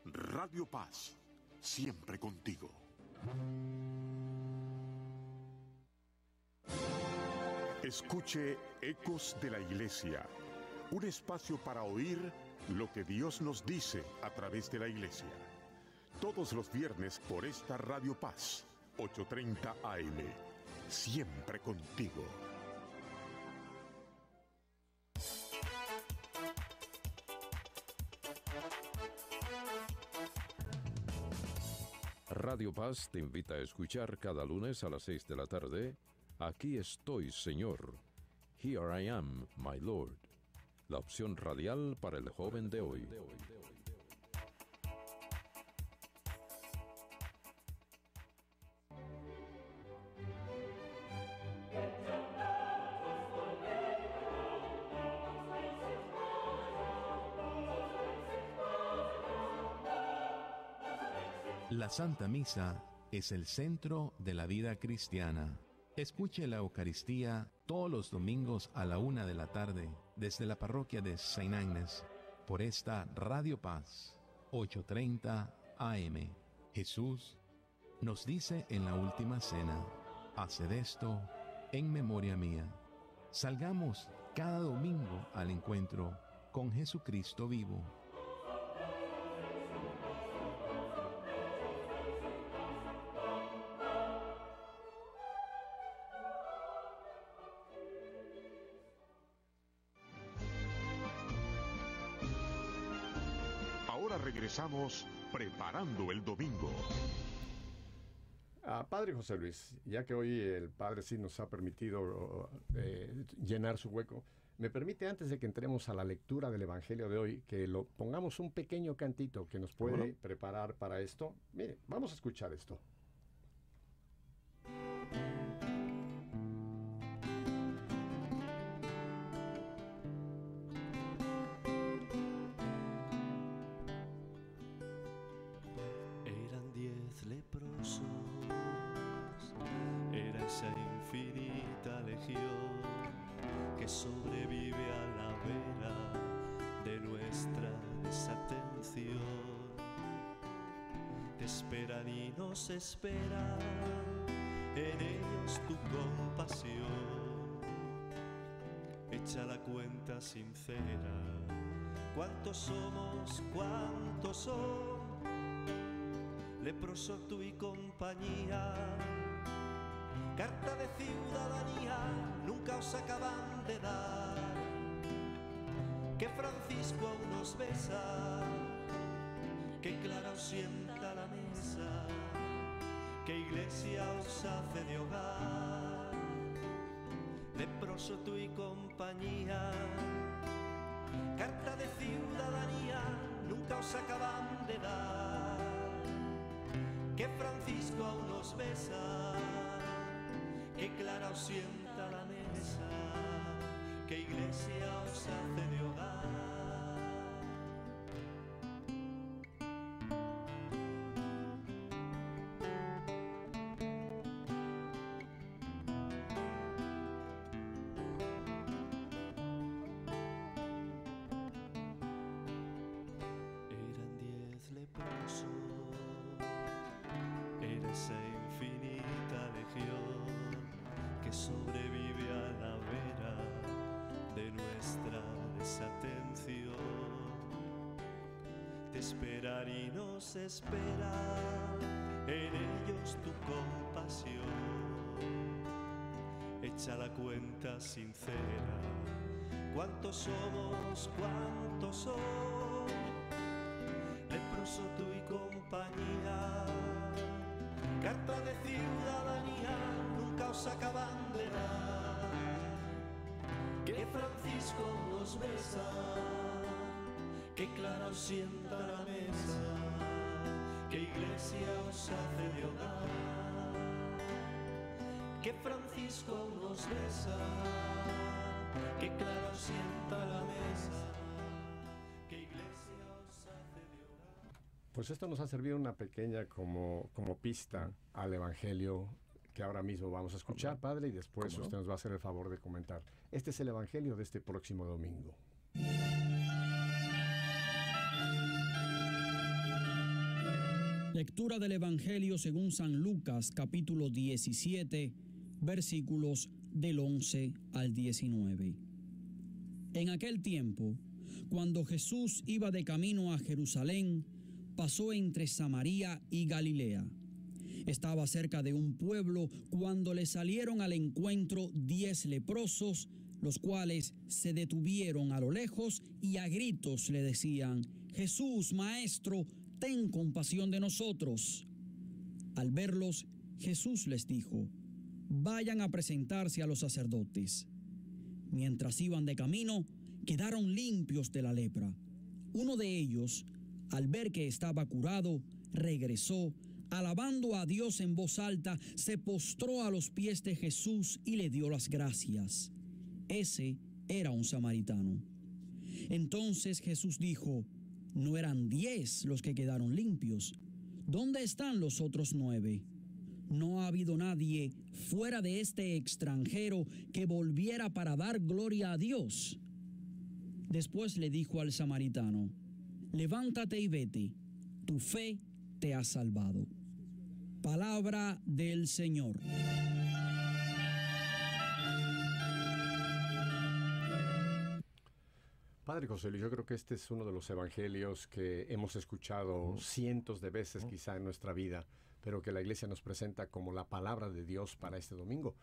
Radio Paz, siempre contigo. Escuche Ecos de la Iglesia, un espacio para oír lo que Dios nos dice a través de la Iglesia. Todos los viernes por esta Radio Paz, 8:30 AM, siempre contigo. Radio Paz te invita a escuchar cada lunes a las 6 de la tarde, Aquí estoy, Señor. Here I am, my Lord. La opción radial para el joven de hoy. La Santa Misa es el centro de la vida cristiana. Escuche la Eucaristía todos los domingos a la 1 de la tarde desde la parroquia de Saint Agnes por esta Radio Paz, 8:30 AM. Jesús nos dice en la última cena: haced esto en memoria mía. Salgamos cada domingo al encuentro con Jesucristo vivo. Regresamos preparando el domingo. Padre José Luis, ya que hoy el Padre sí nos ha permitido llenar su hueco, me permite, antes de que entremos a la lectura del Evangelio de hoy, que lo pongamos un pequeño cantito que nos puede preparar para esto. Mire, vamos a escuchar esto. Era esa infinita legión que sobrevive a la vera de nuestra desatención. Te esperan y nos esperan, en ellos tu compasión. Echa la cuenta sincera, ¿cuántos somos? ¿Cuántos son? Leproso tú y compañía, carta de ciudadanía, nunca os acaban de dar. Que Francisco aún nos besa, que Clara os sienta a la mesa, que Iglesia os hace de hogar. Leproso tú y compañía, carta de ciudadanía, nunca os acaban de dar. Que Francisco aún nos besa, que Clara os sienta a la mesa, que Iglesia os hace de hogar. Eran 10 leprosos, era esa infinita legión que sobrevive a la vera esperar y nos espera en ellos tu compasión. Echa la cuenta sincera, cuántos somos, cuántos son, leproso tú y compañía, carta de ciudadanía, nunca os acaban de dar, que Francisco nos besa, que Clara os sienta a la mesa, que Iglesia os hace de hogar, que Francisco nos besa, que Clara os sienta a la mesa, que Iglesia os hace de hogar. Pues esto nos ha servido una pequeña como pista al Evangelio que ahora mismo vamos a escuchar, Padre, y después usted nos va a hacer el favor de comentar. Este es el Evangelio de este próximo domingo. Lectura del Evangelio según San Lucas, capítulo 17, versículos del 11 al 19. En aquel tiempo, cuando Jesús iba de camino a Jerusalén, pasó entre Samaria y Galilea. Estaba cerca de un pueblo cuando le salieron al encuentro 10 leprosos, los cuales se detuvieron a lo lejos y a gritos le decían: Jesús, Maestro, ten compasión de nosotros. Al verlos, Jesús les dijo: vayan a presentarse a los sacerdotes. Mientras iban de camino, quedaron limpios de la lepra. Uno de ellos, al ver que estaba curado, regresó, alabando a Dios en voz alta, se postró a los pies de Jesús y le dio las gracias. Ese era un samaritano. Entonces Jesús dijo: ¿no eran 10 los que quedaron limpios? ¿Dónde están los otros 9? No ha habido nadie fuera de este extranjero que volviera para dar gloria a Dios. Después le dijo al samaritano: levántate y vete, tu fe te ha salvado. Palabra del Señor. Padre José Luis, yo creo que este es uno de los evangelios que hemos escuchado cientos de veces quizá en nuestra vida, pero que la Iglesia nos presenta como la palabra de Dios para este domingo.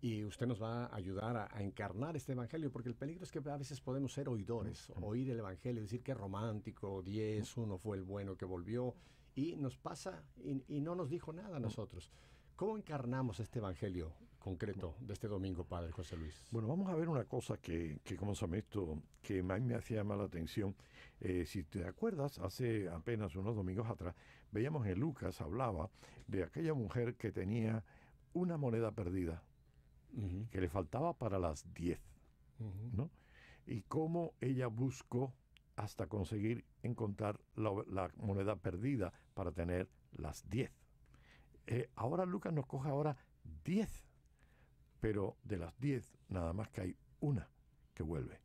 Y usted nos va a ayudar a encarnar este evangelio, porque el peligro es que a veces podemos ser oidores, oír el evangelio, decir que romántico, 10, uno fue el bueno que volvió, y nos pasa y no nos dijo nada a nosotros. ¿Cómo encarnamos este evangelio concreto de este domingo, Padre José Luis? Bueno, vamos a ver una cosa que ¿cómo se llama esto? Que a mí me hacía llamar la atención. Si te acuerdas, hace apenas unos domingos atrás, veíamos en Lucas, hablaba de aquella mujer que tenía una moneda perdida, que le faltaba para las 10, ¿no? Y cómo ella buscó hasta conseguir encontrar la moneda perdida para tener las 10. Ahora Lucas nos coge ahora 10, pero de las 10 nada más que hay una que vuelve.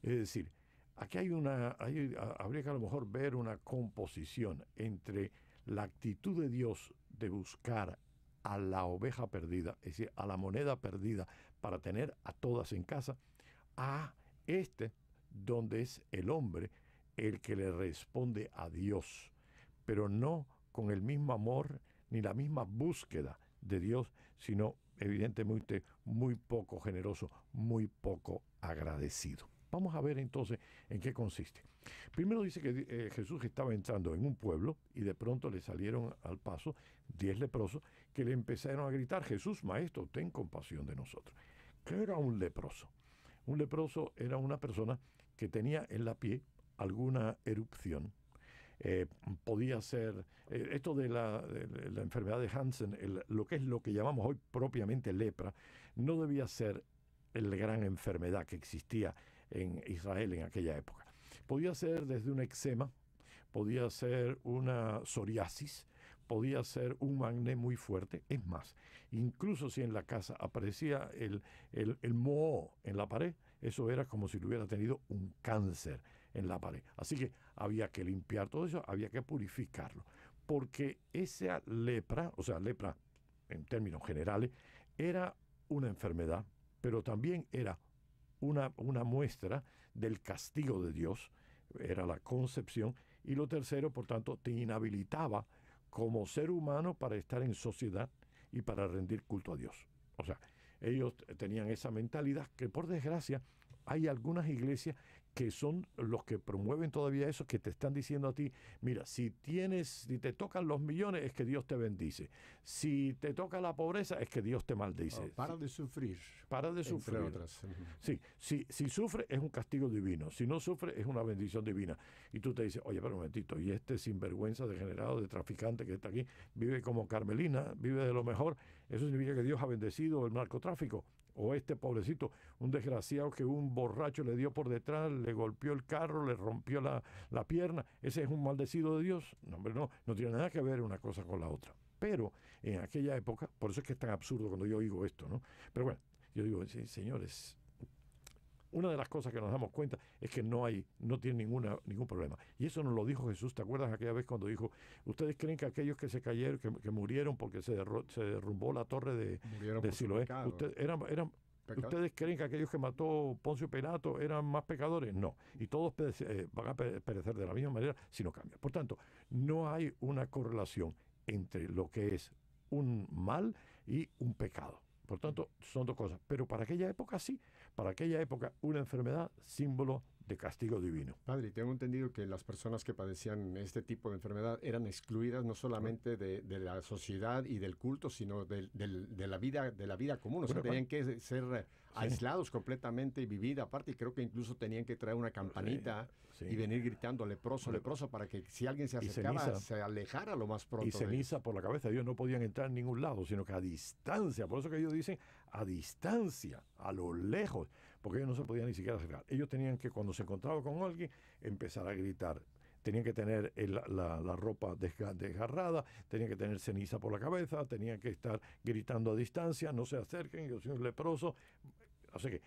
Es decir, aquí habría que a lo mejor ver una composición entre la actitud de Dios de buscar a la oveja perdida, es decir, a la moneda perdida para tener a todas en casa, a donde es el hombre el que le responde a Dios, pero no con el mismo amor ni la misma búsqueda de Dios, sino evidentemente muy poco generoso, muy poco agradecido. Vamos a ver entonces en qué consiste. Primero dice que Jesús estaba entrando en un pueblo y de pronto le salieron al paso 10 leprosos que le empezaron a gritar: Jesús, Maestro, ten compasión de nosotros. ¿Qué era un leproso? Un leproso era una persona que tenía en la piel alguna erupción. Podía ser esto de la enfermedad de Hansen, lo que llamamos hoy propiamente lepra, no debía ser la gran enfermedad que existía en Israel en aquella época. Podía ser desde un eczema, podía ser una psoriasis, podía ser un acné muy fuerte. Es más, incluso si en la casa aparecía el moho en la pared, eso era como si le hubiera tenido un cáncer en la pared. Así que había que limpiar todo eso, había que purificarlo, porque esa lepra, o sea, lepra en términos generales, era una enfermedad, pero también era una muestra del castigo de Dios, era la concepción, Y lo tercero, por tanto, te inhabilitaba como ser humano para estar en sociedad y para rendir culto a Dios. O sea, ellos tenían esa mentalidad que, por desgracia, hay algunas iglesias que son los que promueven todavía eso, que te están diciendo a ti, mira, si te tocan los millones es que Dios te bendice. Si te toca la pobreza es que Dios te maldice. Para de sufrir. Para de sufrir. Entre otras. Sí, si sufre es un castigo divino. Si no sufre es una bendición divina. Y tú te dices, oye, pero un momentito, y este sinvergüenza degenerado de traficante que está aquí, vive como Carmelina, vive de lo mejor. Eso significa que Dios ha bendecido el narcotráfico. O este pobrecito, un desgraciado que un borracho le dio por detrás, le golpeó el carro, le rompió la pierna. ¿Ese es un maldecido de Dios? No, hombre, no tiene nada que ver una cosa con la otra. Pero en aquella época, por eso es que es tan absurdo cuando yo oigo esto, ¿no? Pero bueno, yo digo, sí, señores, una de las cosas que nos damos cuenta es que no tiene ningún problema. Y eso nos lo dijo Jesús. ¿Te acuerdas aquella vez cuando dijo, ustedes creen que aquellos que se cayeron, que murieron porque se derrumbó la torre de Siloé, ¿ustedes creen que aquellos que mató Poncio Pilato eran más pecadores? No. Y todos van a perecer de la misma manera si no cambian. Por tanto, no hay una correlación entre lo que es un mal y un pecado. Por tanto, son dos cosas. Pero para aquella época sí. Para aquella época, una enfermedad, símbolo de castigo divino. Padre, tengo entendido que las personas que padecían este tipo de enfermedad eran excluidas no solamente de la sociedad y del culto, sino de la vida común. O sea, tenían que ser aislados completamente y vivir aparte. Y creo que incluso tenían que traer una campanita y venir gritando leproso, leproso, para que si alguien se acercaba, se alejara lo más pronto. Y ceniza por la cabeza. Ellos no podían entrar en ningún lado, sino que a distancia. Por eso que ellos dicen a distancia, a lo lejos, porque ellos no se podían ni siquiera acercar. Ellos tenían que, cuando se encontraban con alguien, empezar a gritar. Tenían que tener la ropa desgarrada, tenían que tener ceniza por la cabeza, tenían que estar gritando a distancia, no se acerquen, yo soy un leproso. O sea que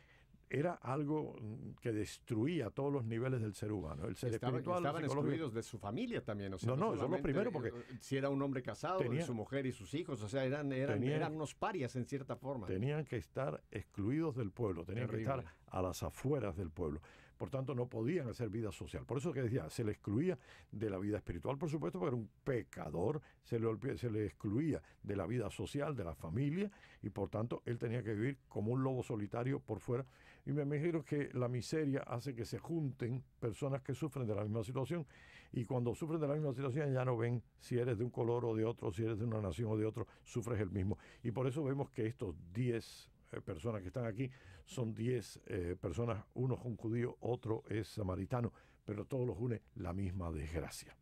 era algo que destruía todos los niveles del ser humano. El ser espiritual, estaban excluidos de su familia también. O sea, no, eso es lo primero, porque si era un hombre casado, de su mujer y sus hijos, o sea, eran unos parias en cierta forma. Tenían que estar excluidos del pueblo, tenían que estar a las afueras del pueblo. Por tanto, no podían hacer vida social. Por eso que decía, se le excluía de la vida espiritual, por supuesto, porque era un pecador, se le excluía de la vida social, de la familia, y por tanto, él tenía que vivir como un lobo solitario por fuera. Y me imagino que la miseria hace que se junten personas que sufren de la misma situación, y cuando sufren de la misma situación ya no ven si eres de un color o de otro, si eres de una nación o de otro, sufres el mismo. Y por eso vemos que estos 10 personas que están aquí son 10 personas, uno es un judío, otro es samaritano, pero todos los une la misma desgracia.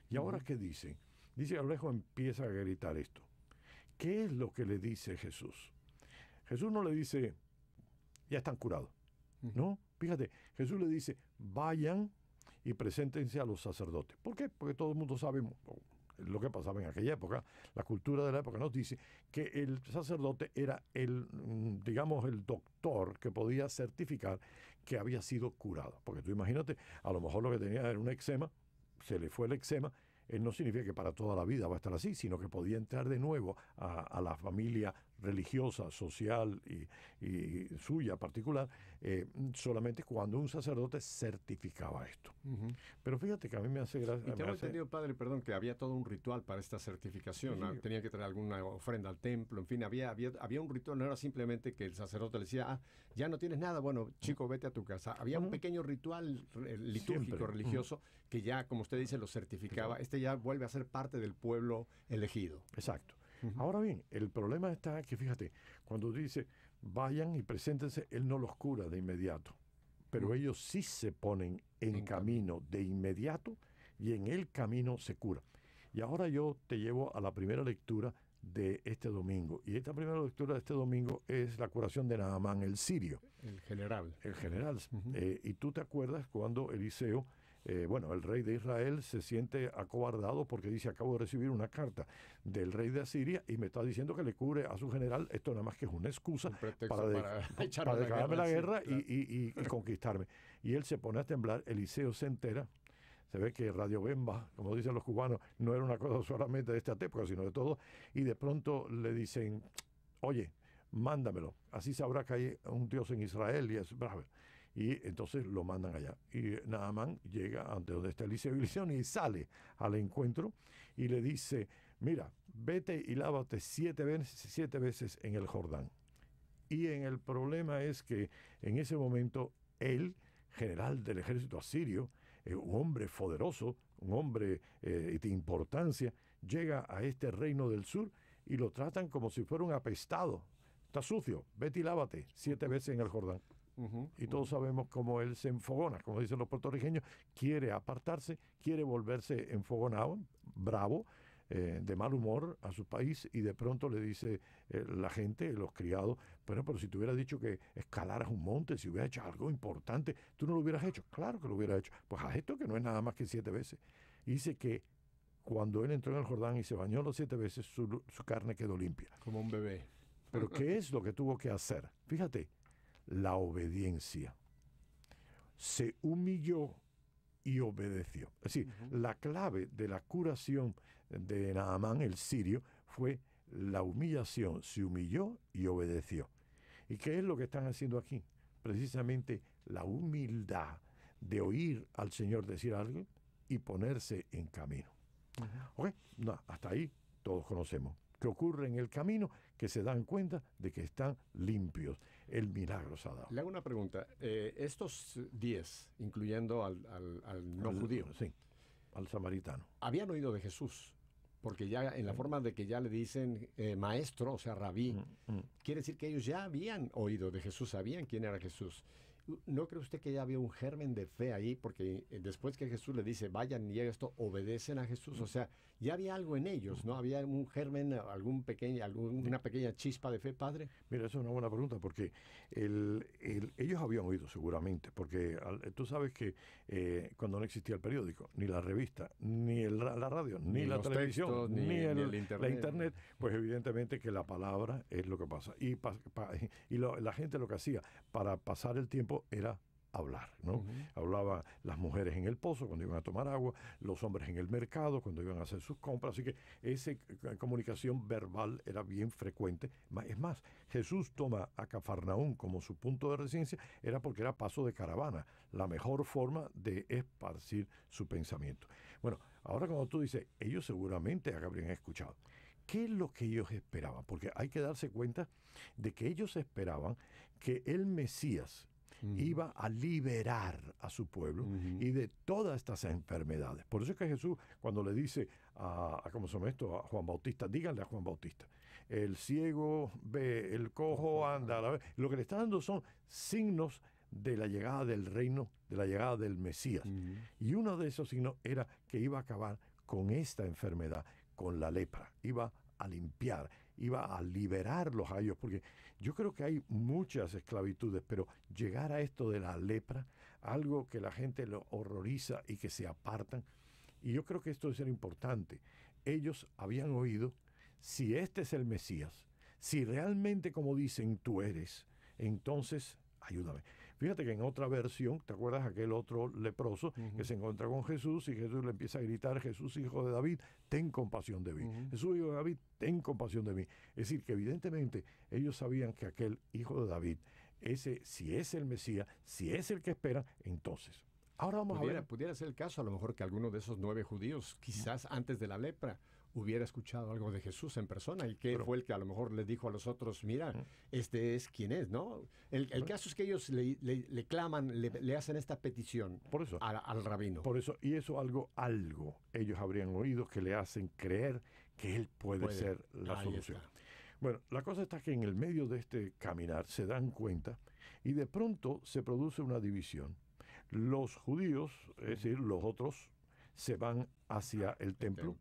¿Y ahora qué dicen? Dice, a lo lejos empieza a gritar esto. ¿Qué es lo que le dice Jesús? Jesús no le dice, ya están curados. No, fíjate, Jesús le dice, vayan y preséntense a los sacerdotes. ¿Por qué? Porque todo el mundo sabe lo que pasaba en aquella época. La cultura de la época nos dice que el sacerdote era el doctor que podía certificar que había sido curado. Porque tú imagínate, a lo mejor lo que tenía era un eczema, se le fue el eczema, no significa que para toda la vida va a estar así, sino que podía entrar de nuevo a la familia religiosa, social y suya particular, solamente cuando un sacerdote certificaba esto. Pero fíjate que a mí me hace gracia. Y tengo entendido, padre, perdón, que había todo un ritual para esta certificación. Sí. Tenía que traer alguna ofrenda al templo, en fin, había un ritual, no era simplemente que el sacerdote le decía, ya no tienes nada, bueno, chico, vete a tu casa. Había un pequeño ritual litúrgico, religioso, que ya, como usted dice, lo certificaba. Ya vuelve a ser parte del pueblo elegido. Exacto. Ahora bien, el problema está que, fíjate, cuando dice, vayan y preséntense, él no los cura de inmediato, pero ellos sí se ponen en camino de inmediato y en el camino se cura. Y ahora yo te llevo a la primera lectura de este domingo. Y esta primera lectura de este domingo es la curación de Naamán, el sirio. El general. El general. Y tú te acuerdas cuando Eliseo, el rey de Israel se siente acobardado porque dice, acabo de recibir una carta del rey de Asiria y me está diciendo que le cure a su general. Esto nada más que es una excusa para declararme la guerra y conquistarme. Y él se pone a temblar, Eliseo se entera. Se ve que Radio Bemba, como dicen los cubanos, no era una cosa solamente de esta época, sino de todo. Y de pronto le dicen, oye, mándamelo. Así sabrá que hay un Dios en Israel y es bravo. y entonces lo mandan allá. Y Naamán llega ante donde está Eliseo, y Eliseo y sale al encuentro y le dice, mira, vete y lávate 7 veces en el Jordán. Y el problema es que en ese momento el general del ejército asirio, un hombre poderoso, un hombre de importancia, llega a este reino del sur y lo tratan como si fuera un apestado. Está sucio, vete y lávate 7 veces en el Jordán. Y todos sabemos cómo él se enfogona, como dicen los puertorriqueños, quiere apartarse, quiere volverse enfogonado, bravo, de mal humor a su país, y de pronto le dice la gente, los criados, pero si te hubiera dicho que escalaras un monte, si hubieras hecho algo importante, ¿tú no lo hubieras hecho? Claro que lo hubiera hecho. Pues haz esto, que no es nada más que 7 veces. Y dice que cuando él entró en el Jordán y se bañó las 7 veces, su carne quedó limpia. Como un bebé. Pero ¿qué es lo que tuvo que hacer? Fíjate, la obediencia. Se humilló y obedeció. Es decir, la clave de la curación de Naamán, el sirio, fue la humillación. Se humilló y obedeció. ¿Y qué es lo que están haciendo aquí? Precisamente la humildad de oír al Señor decir algo y ponerse en camino. ¿Ok? No, hasta ahí todos conocemos. ¿Qué ocurre en el camino? Que se dan cuenta de que están limpios. El milagro se ha dado. Le hago una pregunta. Estos 10, incluyendo al no judío, sí, al samaritano, habían oído de Jesús, porque ya en la forma de que ya le dicen maestro, o sea, rabí, quiere decir que ellos ya habían oído de Jesús, sabían quién era Jesús. ¿No cree usted que ya había un germen de fe ahí? Porque después que Jesús le dice, vayan y esto, obedecen a Jesús. O sea, ya había algo en ellos, ¿no? ¿Había un germen, una pequeña chispa de fe, padre? Mira, esa es una buena pregunta, porque ellos habían oído seguramente, porque tú sabes que cuando no existía el periódico, ni la revista, ni la radio, ni la televisión, textos, ni el internet. La internet, pues evidentemente que la palabra es lo que pasa. Y la gente lo que hacía para pasar el tiempo era hablar, ¿no? Hablaban las mujeres en el pozo cuando iban a tomar agua, los hombres en el mercado cuando iban a hacer sus compras, así que esa comunicación verbal era bien frecuente. Es más, Jesús toma a Cafarnaúm como su punto de residencia, era porque era paso de caravana, la mejor forma de esparcir su pensamiento. Bueno, ahora cuando tú dices, ellos seguramente habrían escuchado. ¿Qué es lo que ellos esperaban? Porque hay que darse cuenta de que ellos esperaban que el Mesías iba a liberar a su pueblo y de todas estas enfermedades. Por eso es que Jesús, cuando le dice ¿cómo se llama esto? A Juan Bautista, díganle a Juan Bautista, el ciego ve, el cojo anda, lo que le está dando son signos de la llegada del reino, de la llegada del Mesías. Y uno de esos signos era que iba a acabar con esta enfermedad, con la lepra, iba a limpiar, iba a liberarlos a ellos, porque yo creo que hay muchas esclavitudes, pero llegar a esto de la lepra, algo que la gente lo horroriza y que se apartan, y yo creo que esto es ser importante. Ellos habían oído, si este es el Mesías, si realmente como dicen tú eres, entonces ayúdame. Fíjate que en otra versión, ¿te acuerdas aquel otro leproso que se encuentra con Jesús y Jesús le empieza a gritar, Jesús, hijo de David, ten compasión de mí. Jesús, hijo de David, ten compasión de mí. Es decir, que evidentemente ellos sabían que aquel hijo de David, si es el Mesías, si es el que esperan, entonces. Ahora vamos a ver. Pudiera ser el caso, a lo mejor que alguno de esos 9 judíos, quizás antes de la lepra, hubiera escuchado algo de Jesús en persona y que fue el que a lo mejor le dijo a los otros, mira, este es quien es, ¿no? El caso es que ellos le claman, le hacen esta petición por eso, al rabino. Por eso, y eso algo ellos habrían oído que le hacen creer que él puede ser la solución. Bueno, la cosa está que en el medio de este caminar se dan cuenta y de pronto se produce una división. Los judíos, es decir, los otros, se van hacia el templo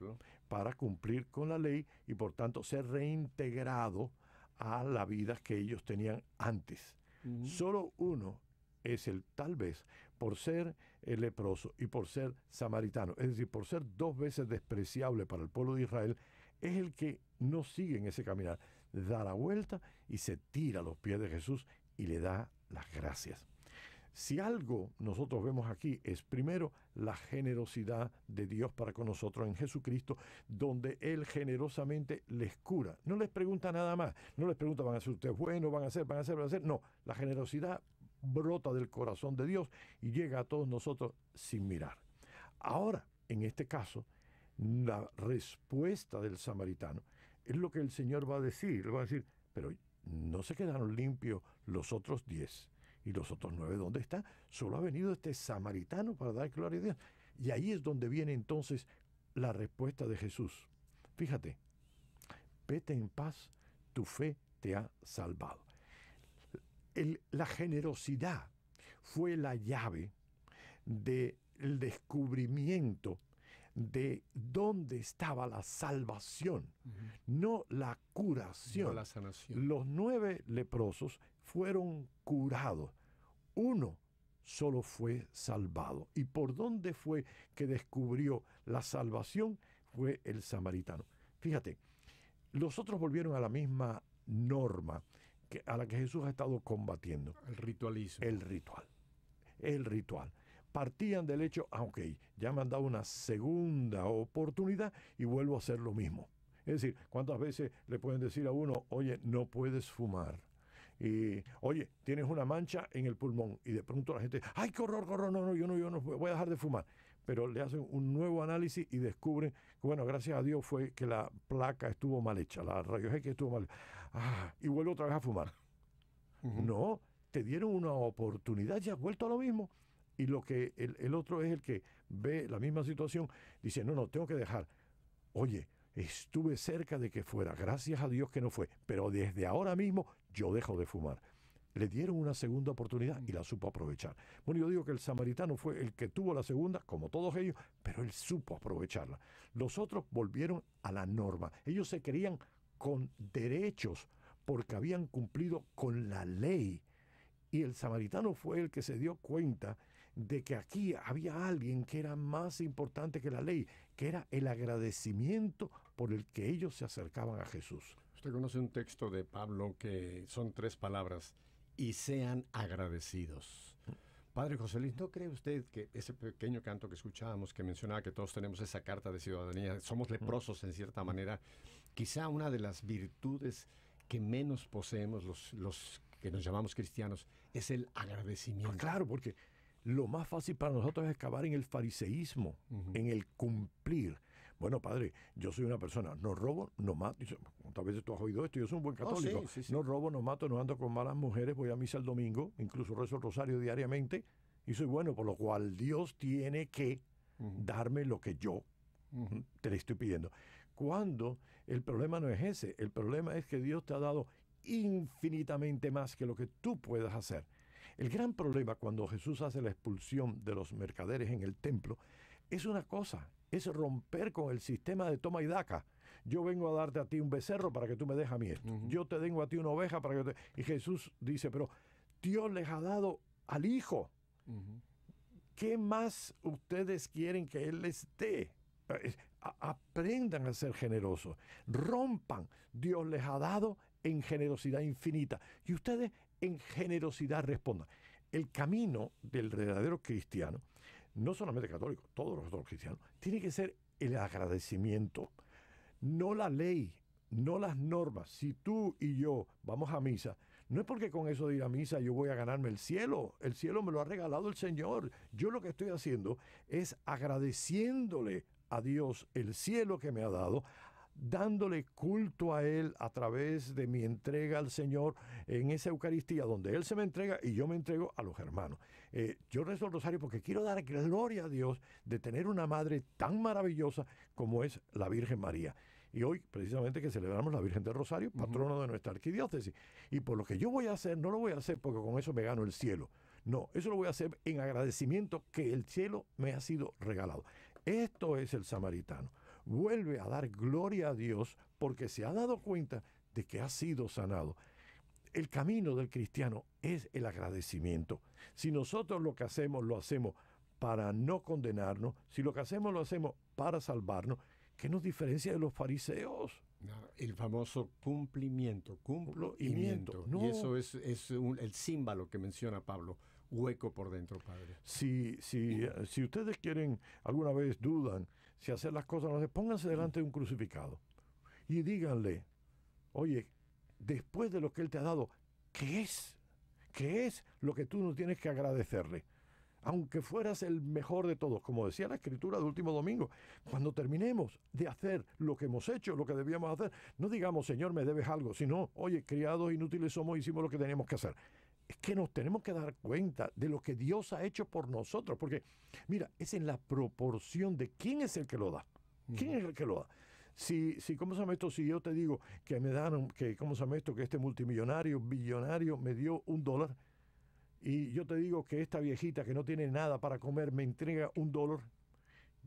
para cumplir con la ley y por tanto ser reintegrado a la vida que ellos tenían antes. Solo uno es tal vez, por ser el leproso y por ser samaritano, es decir, por ser 2 veces despreciable para el pueblo de Israel, es el que no sigue en ese caminar, da la vuelta y se tira a los pies de Jesús y le da las gracias. Si algo nosotros vemos aquí es primero la generosidad de Dios para con nosotros en Jesucristo, donde Él generosamente les cura. No les pregunta nada más, no les pregunta, ¿van a ser ustedes buenos? ¿Van a hacer? No, la generosidad brota del corazón de Dios y llega a todos nosotros sin mirar. Ahora, en este caso, la respuesta del samaritano es lo que el Señor va a decir. Le va a decir, pero no se quedaron limpios los otros 10. ¿Y los otros 9 dónde están? Solo ha venido este samaritano para dar gloria a Dios. Y ahí es donde viene entonces la respuesta de Jesús. Fíjate, vete en paz, tu fe te ha salvado. La generosidad fue la llave del descubrimiento de dónde estaba la salvación, no la curación. No la sanación. Los 9 leprosos fueron curados. 1 solo fue salvado. ¿Y por dónde fue que descubrió la salvación? Fue el samaritano. Fíjate, los otros volvieron a la misma norma a la que Jesús ha estado combatiendo. El ritualismo. El ritual. Partían del hecho, ok, ya me han dado una segunda oportunidad y vuelvo a hacer lo mismo. Es decir, ¿cuántas veces le pueden decir a uno, oye, no puedes fumar? Y, oye, tienes una mancha en el pulmón. Y de pronto la gente, ¡ay, qué horror! No, yo no voy a dejar de fumar. Pero le hacen un nuevo análisis y descubren que, bueno, gracias a Dios fue que la placa estuvo mal hecha, la rayos X estuvo mal. Y vuelve otra vez a fumar. No, te dieron una oportunidad, ya has vuelto a lo mismo. Y lo que el otro es el que ve la misma situación, dice, no, tengo que dejar. Oye, estuve cerca de que fuera, gracias a Dios que no fue, pero desde ahora mismo yo dejo de fumar. Le dieron una segunda oportunidad y la supo aprovechar. Bueno, yo digo que el samaritano fue el que tuvo la segunda, como todos ellos, pero él supo aprovecharla. Los otros volvieron a la norma. Ellos se creían con derechos porque habían cumplido con la ley. Y el samaritano fue el que se dio cuenta de que aquí había alguien que era más importante que la ley, que era el agradecimiento por el que ellos se acercaban a Jesús. Usted conoce un texto de Pablo que son 3 palabras, y sean agradecidos. Padre José Luis, ¿no cree usted que ese pequeño canto que escuchábamos, que mencionaba que todos tenemos esa carta de ciudadanía, somos leprosos en cierta manera, quizá una de las virtudes que menos poseemos los que nos llamamos cristianos es el agradecimiento? Claro, porque lo más fácil para nosotros es acabar en el fariseísmo, en el cumplir. Bueno, padre, yo soy una persona, no robo, no mato. ¿Cuántas veces tú has oído esto? Yo soy un buen católico. Sí. No robo, no mato, no ando con malas mujeres, voy a misa el domingo, incluso rezo el rosario diariamente y soy bueno, por lo cual Dios tiene que darme lo que yo te le estoy pidiendo. Cuando el problema no es ese, el problema es que Dios te ha dado infinitamente más que lo que tú puedas hacer. El gran problema cuando Jesús hace la expulsión de los mercaderes en el templo es una cosa, es romper con el sistema de toma y daca. Yo vengo a darte a ti un becerro para que tú me dejes a mí esto. Yo te tengo a ti una oveja para que Y Jesús dice, pero Dios les ha dado al Hijo. ¿Qué más ustedes quieren que Él les dé? Aprendan a ser generosos. Rompan. Dios les ha dado en generosidad infinita. Y ustedes en generosidad respondan. El camino del verdadero cristiano, no solamente católico, todos los otros cristianos, tiene que ser el agradecimiento. No la ley, no las normas. Si tú y yo vamos a misa, no es porque con eso de ir a misa yo voy a ganarme el cielo. El cielo me lo ha regalado el Señor. Yo lo que estoy haciendo es agradeciéndole a Dios el cielo que me ha dado, dándole culto a Él a través de mi entrega al Señor en esa Eucaristía donde Él se me entrega y yo me entrego a los hermanos. Yo rezo el rosario porque quiero dar gloria a Dios de tener una madre tan maravillosa como es la Virgen María. Y hoy, precisamente, que celebramos la Virgen del Rosario, patrona de nuestra arquidiócesis. Y por lo que yo voy a hacer, no lo voy a hacer porque con eso me gano el cielo. No, eso lo voy a hacer en agradecimiento que el cielo me ha sido regalado. Esto es el samaritano. Vuelve a dar gloria a Dios porque se ha dado cuenta de que ha sido sanado. El camino del cristiano es el agradecimiento. Si nosotros lo que hacemos, lo hacemos para no condenarnos, si lo que hacemos, lo hacemos para salvarnos, ¿qué nos diferencia de los fariseos? El famoso cumplimiento, cumplo y miento. No. Y eso es el símbolo que menciona Pablo, hueco por dentro, Padre. Si ustedes quieren, alguna vez dudan, si hacer las cosas, pónganse delante de un crucificado y díganle, oye, después de lo que Él te ha dado, ¿qué es? ¿Qué es lo que tú no tienes que agradecerle? Aunque fueras el mejor de todos, como decía la Escritura del último domingo, cuando terminemos de hacer lo que hemos hecho, lo que debíamos hacer, no digamos, Señor, me debes algo, sino, oye, criados inútiles somos, hicimos lo que teníamos que hacer. Es que nos tenemos que dar cuenta de lo que Dios ha hecho por nosotros, porque, mira, es en la proporción de quién es el que lo da. ¿Quién es el que lo da? Si ¿cómo se llama esto? Si yo te digo que me dan, ¿cómo se llama esto? Que este multimillonario, billonario me dio $1, y yo te digo que esta viejita que no tiene nada para comer me entrega $1,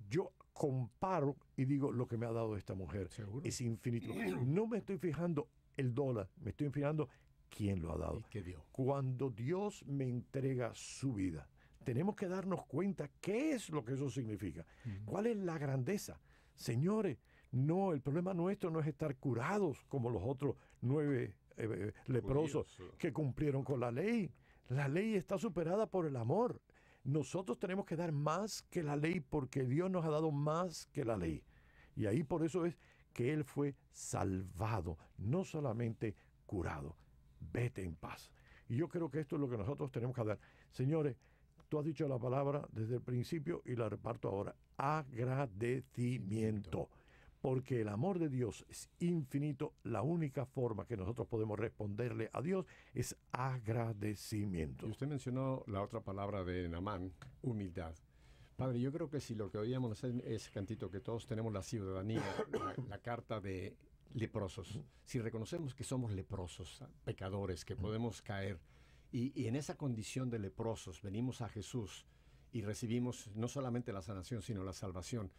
yo comparo y digo, lo que me ha dado esta mujer es infinito. No me estoy fijando el dólar, me estoy fijando quién lo ha dado. ¿Y qué dio? Cuando Dios me entrega su vida, tenemos que darnos cuenta qué es lo que eso significa. ¿Cuál es la grandeza? Señores, no, el problema nuestro no es estar curados como los otros 9 leprosos que cumplieron con la ley. La ley está superada por el amor. Nosotros tenemos que dar más que la ley porque Dios nos ha dado más que la ley. Y ahí por eso es que Él fue salvado, no solamente curado. Vete en paz. Y yo creo que esto es lo que nosotros tenemos que dar. Señores, tú has dicho la palabra desde el principio y la reparto ahora. Agradecimiento. Porque el amor de Dios es infinito. La única forma que nosotros podemos responderle a Dios es agradecimiento. Y usted mencionó la otra palabra de Naamán, humildad. Padre, yo creo que si lo que oíamos es ese cantito que todos tenemos la ciudadanía, la carta de leprosos, si reconocemos que somos leprosos, pecadores, que podemos caer, y en esa condición de leprosos venimos a Jesús y recibimos no solamente la sanación, sino la salvación,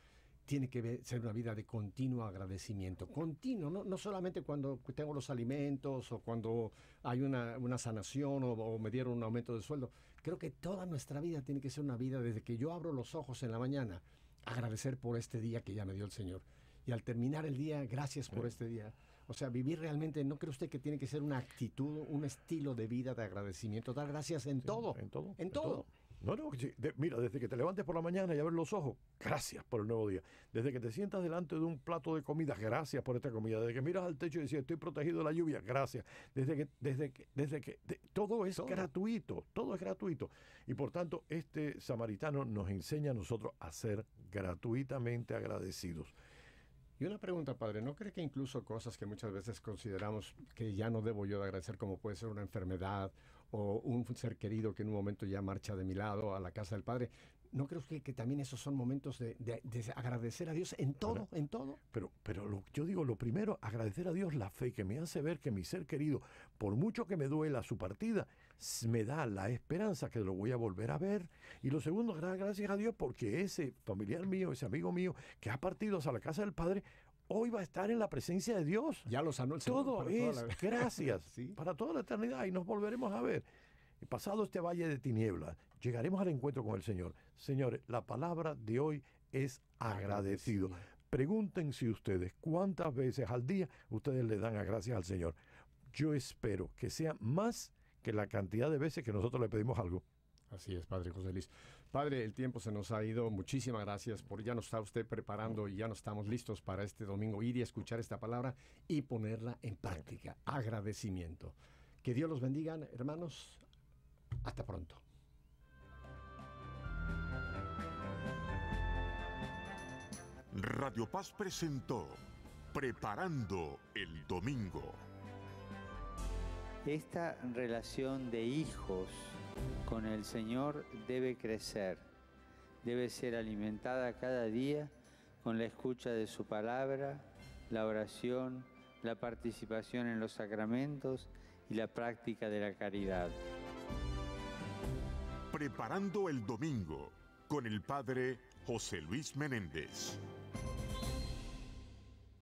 tiene que ser una vida de continuo agradecimiento, continuo, no solamente cuando tengo los alimentos o cuando hay una sanación o me dieron un aumento de sueldo. Creo que toda nuestra vida tiene que ser una vida desde que yo abro los ojos en la mañana, agradecer por este día que ya me dio el Señor. Y al terminar el día, gracias por este día. O sea, vivir realmente, ¿no cree usted que tiene que ser una actitud, un estilo de vida de agradecimiento? Dar gracias en todo. En todo. En todo. No, mira, desde que te levantes por la mañana y abres los ojos, gracias por el nuevo día. Desde que te sientas delante de un plato de comida, gracias por esta comida. Desde que miras al techo y dices, estoy protegido de la lluvia, gracias. Todo es gratuito, todo es gratuito. Y por tanto, este samaritano nos enseña a nosotros a ser gratuitamente agradecidos. Y una pregunta, Padre, ¿no cree que incluso cosas que muchas veces consideramos que ya no debo yo de agradecer, como puede ser una enfermedad o un ser querido que en un momento ya marcha de mi lado a la casa del Padre, ¿no creo que también esos son momentos de agradecer a Dios en todo, en todo? Pero yo digo, lo primero, agradecer a Dios la fe que me hace ver que mi ser querido, por mucho que me duela su partida, me da la esperanza que lo voy a volver a ver. Y lo segundo, gracias a Dios porque ese familiar mío, ese amigo mío que ha partido hacia la casa del Padre, hoy va a estar en la presencia de Dios. Ya lo sanó el Señor. Todo es gracias, ¿sí? Para toda la eternidad, y nos volveremos a ver. Y pasado este valle de tinieblas, llegaremos al encuentro con el Señor. Señores, la palabra de hoy es agradecido. Pregúntense ustedes cuántas veces al día ustedes le dan gracias al Señor. Yo espero que sea más que la cantidad de veces que nosotros le pedimos algo. Así es, Padre José Luis. Padre, el tiempo se nos ha ido. Muchísimas gracias por ya nos está usted preparando y ya nos estamos listos para este domingo ir y escuchar esta palabra y ponerla en práctica. Agradecimiento. Que Dios los bendiga, hermanos. Hasta pronto. Radio Paz presentó Preparando el Domingo. Esta relación de hijos con el Señor debe crecer, debe ser alimentada cada día con la escucha de su palabra, la oración, la participación en los sacramentos y la práctica de la caridad. Preparando el Domingo con el Padre José Luis Menéndez.